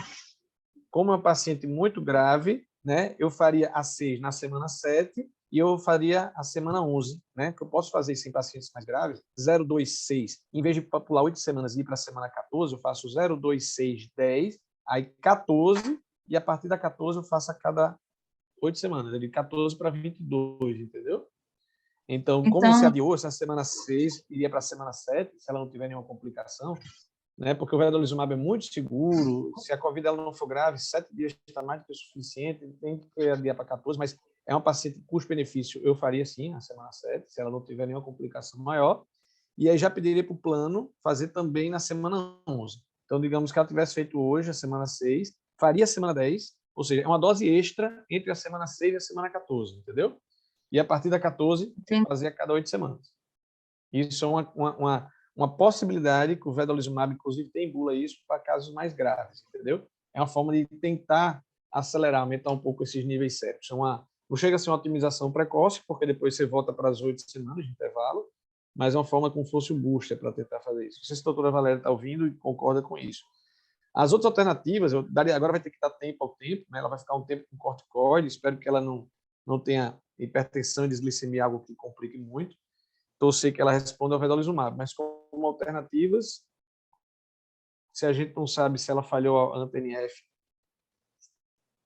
Como é um paciente muito grave, né, eu faria a 6 na semana 7 e eu faria a semana 11, né, que eu posso fazer isso em pacientes mais graves, 0, 2, 6. Em vez de pular 8 semanas e ir para a semana 14, eu faço 0, 2, 6, 10, aí 14, e a partir da 14 eu faço a cada 8 semanas, de 14 para 22, entendeu? Então, como se adiou, essa semana 6 iria para a semana 7, se ela não tiver nenhuma complicação, né? Porque o vedolizumab é muito seguro, se a Covid ela não for grave, 7 dias está mais do que o suficiente, tem que adiar para 14, mas é um paciente custo-benefício, eu faria sim, na semana 7, se ela não tiver nenhuma complicação maior, e aí já pediria para o plano fazer também na semana 11. Então, digamos que ela tivesse feito hoje, a semana 6, faria a semana 10, ou seja, é uma dose extra entre a semana 6 e a semana 14, entendeu? E a partir da 14, fazer a cada 8 semanas. Isso é uma possibilidade que o vedolizumab, inclusive, tem bula isso para casos mais graves, entendeu? É uma forma de tentar acelerar, aumentar um pouco esses níveis sépticos. Não chega a ser uma otimização precoce, porque depois você volta para as 8 semanas de intervalo, mas é uma forma como se fosse um booster para tentar fazer isso. Não sei se a doutora Valéria está ouvindo e concorda com isso. As outras alternativas, agora vai ter que dar tempo ao tempo, né? Ela vai ficar um tempo com corticoide, espero que ela não tenha hipertensão e desglicemia, algo que complique muito. Torcer que ela responda ao vedolizumab, mas como alternativas, se a gente não sabe se ela falhou a anti-TNF,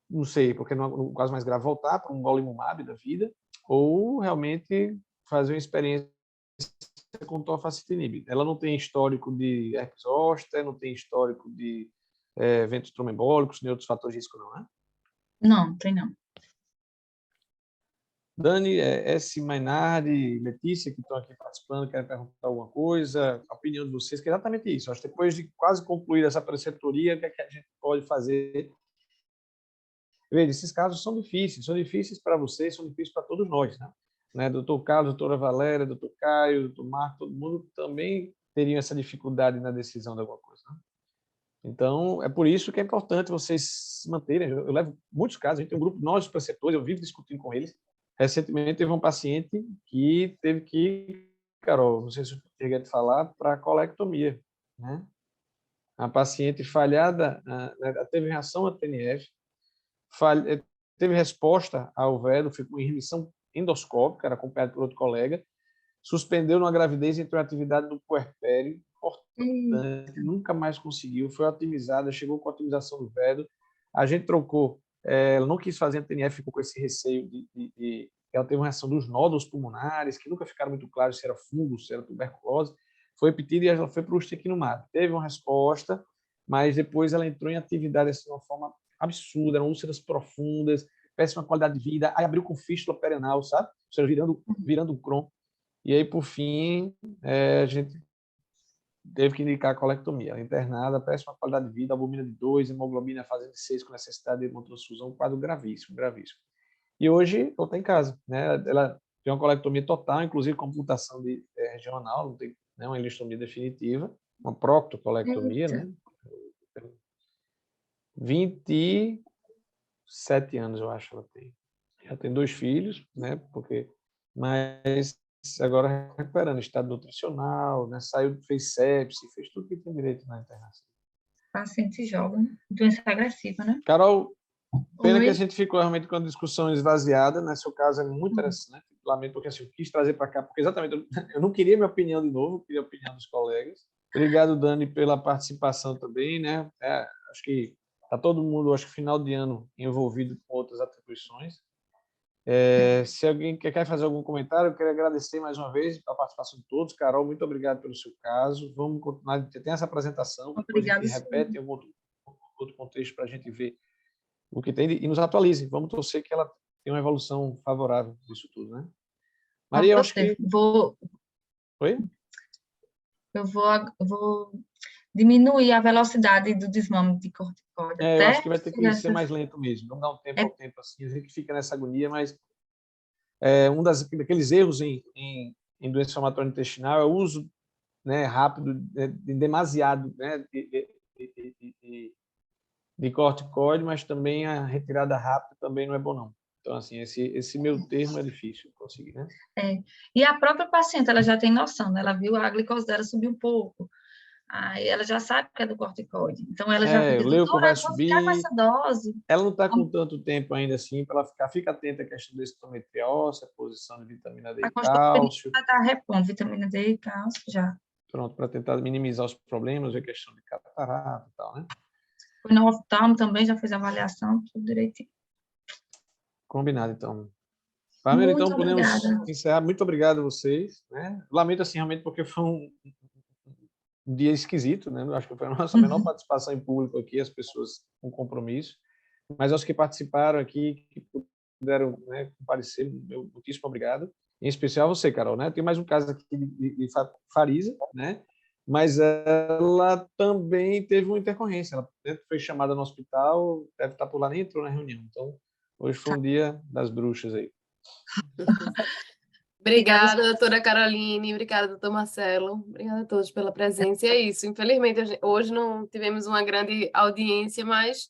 não sei, porque no caso mais grave, voltar para um golimumab da vida, ou realmente fazer uma experiência com tofacitinib. Ela não tem histórico de herpes zoster, não tem histórico de eventos trombembólicos, nem outros fatores de risco, não, né? Não, tem não. Dani, S. Mainardi, Letícia, que estão aqui participando, querem perguntar alguma coisa, a opinião de vocês, que é exatamente isso. Acho que depois de quase concluir essa preceptoria, o que é que a gente pode fazer? Veja, esses casos são difíceis para vocês, são difíceis para todos nós, né? Doutor Carlos, doutora Valéria, doutor Caio, doutor Marco, todo mundo também teriam essa dificuldade na decisão de alguma coisa, né? Então, é por isso que é importante vocês se manterem. Eu levo muitos casos, a gente tem um grupo, nós, os preceptores, eu vivo discutindo com eles. Recentemente, teve um paciente que teve que ir, Carol, não sei se eu cheguei a te falar, para colectomia, né? A paciente falhada, teve reação à TNF, teve resposta ao vedo, ficou em remissão endoscópica, era acompanhado por outro colega, suspendeu numa gravidez e entrou em atividade do puerpério, importante, nunca mais conseguiu, foi otimizada, chegou com a otimização do vedo, a gente trocou, ela não quis fazer a TNF, ficou com esse receio ela teve uma reação dos nódulos pulmonares, que nunca ficaram muito claros se era fungo, se era tuberculose, foi pedido e ela foi para o ustekinumab. Teve uma resposta, mas depois ela entrou em atividade assim, de uma forma absurda, eram úlceras profundas, péssima qualidade de vida, aí abriu com fístula perianal, sabe? Ou seja, virando um Crohn. E aí, por fim, a gente teve que indicar a colectomia. Ela internada, péssima qualidade de vida, albumina de 2, hemoglobina fazendo de 6 com necessidade de hemotransfusão, um quadro gravíssimo, gravíssimo. E hoje ela está em casa, né? Ela tem uma colectomia total, inclusive com amputação regional, não tem, né, uma ileostomia definitiva, uma proctocolectomia, né? 27 anos, eu acho, ela tem. Ela tem 2 filhos, né? Mas agora recuperando estado nutricional, né? Saiu, fez sepse, fez tudo que tem direito na internação. Paciente jovem, doença agressiva, né? Carol, pena Oi. que a gente ficou realmente com a discussão esvaziada, né? Seu caso é muito interessante, lamento porque assim, eu quis trazer para cá, porque exatamente eu não queria minha opinião de novo, eu queria a opinião dos colegas. Obrigado, Dani, pela participação também, né? Acho que está todo mundo, acho que final de ano, envolvido com outras atribuições. Se alguém quer fazer algum comentário, eu quero agradecer mais uma vez a participação de todos. Carol, muito obrigado pelo seu caso. Vamos continuar, tem essa apresentação, depois a gente repete em algum outro contexto para a gente ver o que tem e nos atualize. Vamos torcer que ela tenha uma evolução favorável disso tudo, né? Maria, eu acho que... Oi? Eu vou diminuir a velocidade do desmame de corticoide. Eu acho que vai ter que ser mais lento mesmo. Vamos dar um tempo ao tempo, assim. A gente fica nessa agonia, mas daqueles erros em doença inflamatória intestinal é o uso, né, rápido, demasiado, né, de corticoide, mas também a retirada rápida também não é bom, não. Então, assim, esse meio termo é difícil conseguir, né? E a própria paciente, ela já tem noção, né? Ela viu a glicose dela subir um pouco, aí ela já sabe que é do corticoide. Então, ela já fica, doutora, vai eu vou ficar com essa dose. Ela não está com tanto tempo ainda assim, para ela fica atenta à questão da estometria óssea, posição de vitamina D e cálcio. Ela está repondo vitamina D e cálcio já. Pronto, para tentar minimizar os problemas, a questão de catarata e tal, né? Foi no oftalmo também, já fez avaliação, tudo direitinho. Combinado, então. Família, então podemos encerrar. Muito obrigado a vocês, né? Lamento assim realmente porque foi um dia esquisito, né? Acho que foi a nossa menor participação em público aqui, as pessoas com compromisso, mas aos que participaram aqui, que puderam, né, comparecer, meu muitíssimo obrigado. Em especial você, Carol, né? Tem mais um caso aqui de Farisa, né? Mas ela também teve uma intercorrência. Ela foi chamada no hospital, deve estar por lá, nem entrou na reunião. Então, hoje foi um dia das bruxas aí. Obrigada, doutora Caroline. Obrigada, doutor Marcelo. Obrigada a todos pela presença. E é isso. Infelizmente, hoje não tivemos uma grande audiência, mas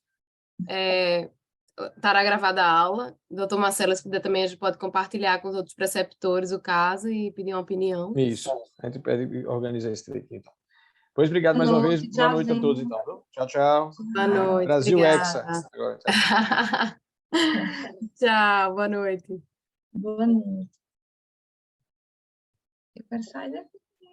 estará gravada a aula. Doutor Marcelo, se puder também, a gente pode compartilhar com os outros preceptores o caso e pedir uma opinião. Isso. A gente pede organizar esse aqui, então. Pois obrigado mais uma vez. Boa noite a todos, então. Tchau, tchau. Boa noite. Brasil obrigada. Hexa. Agora, tchau, boa noite. Boa noite. Eu quero sair daqui.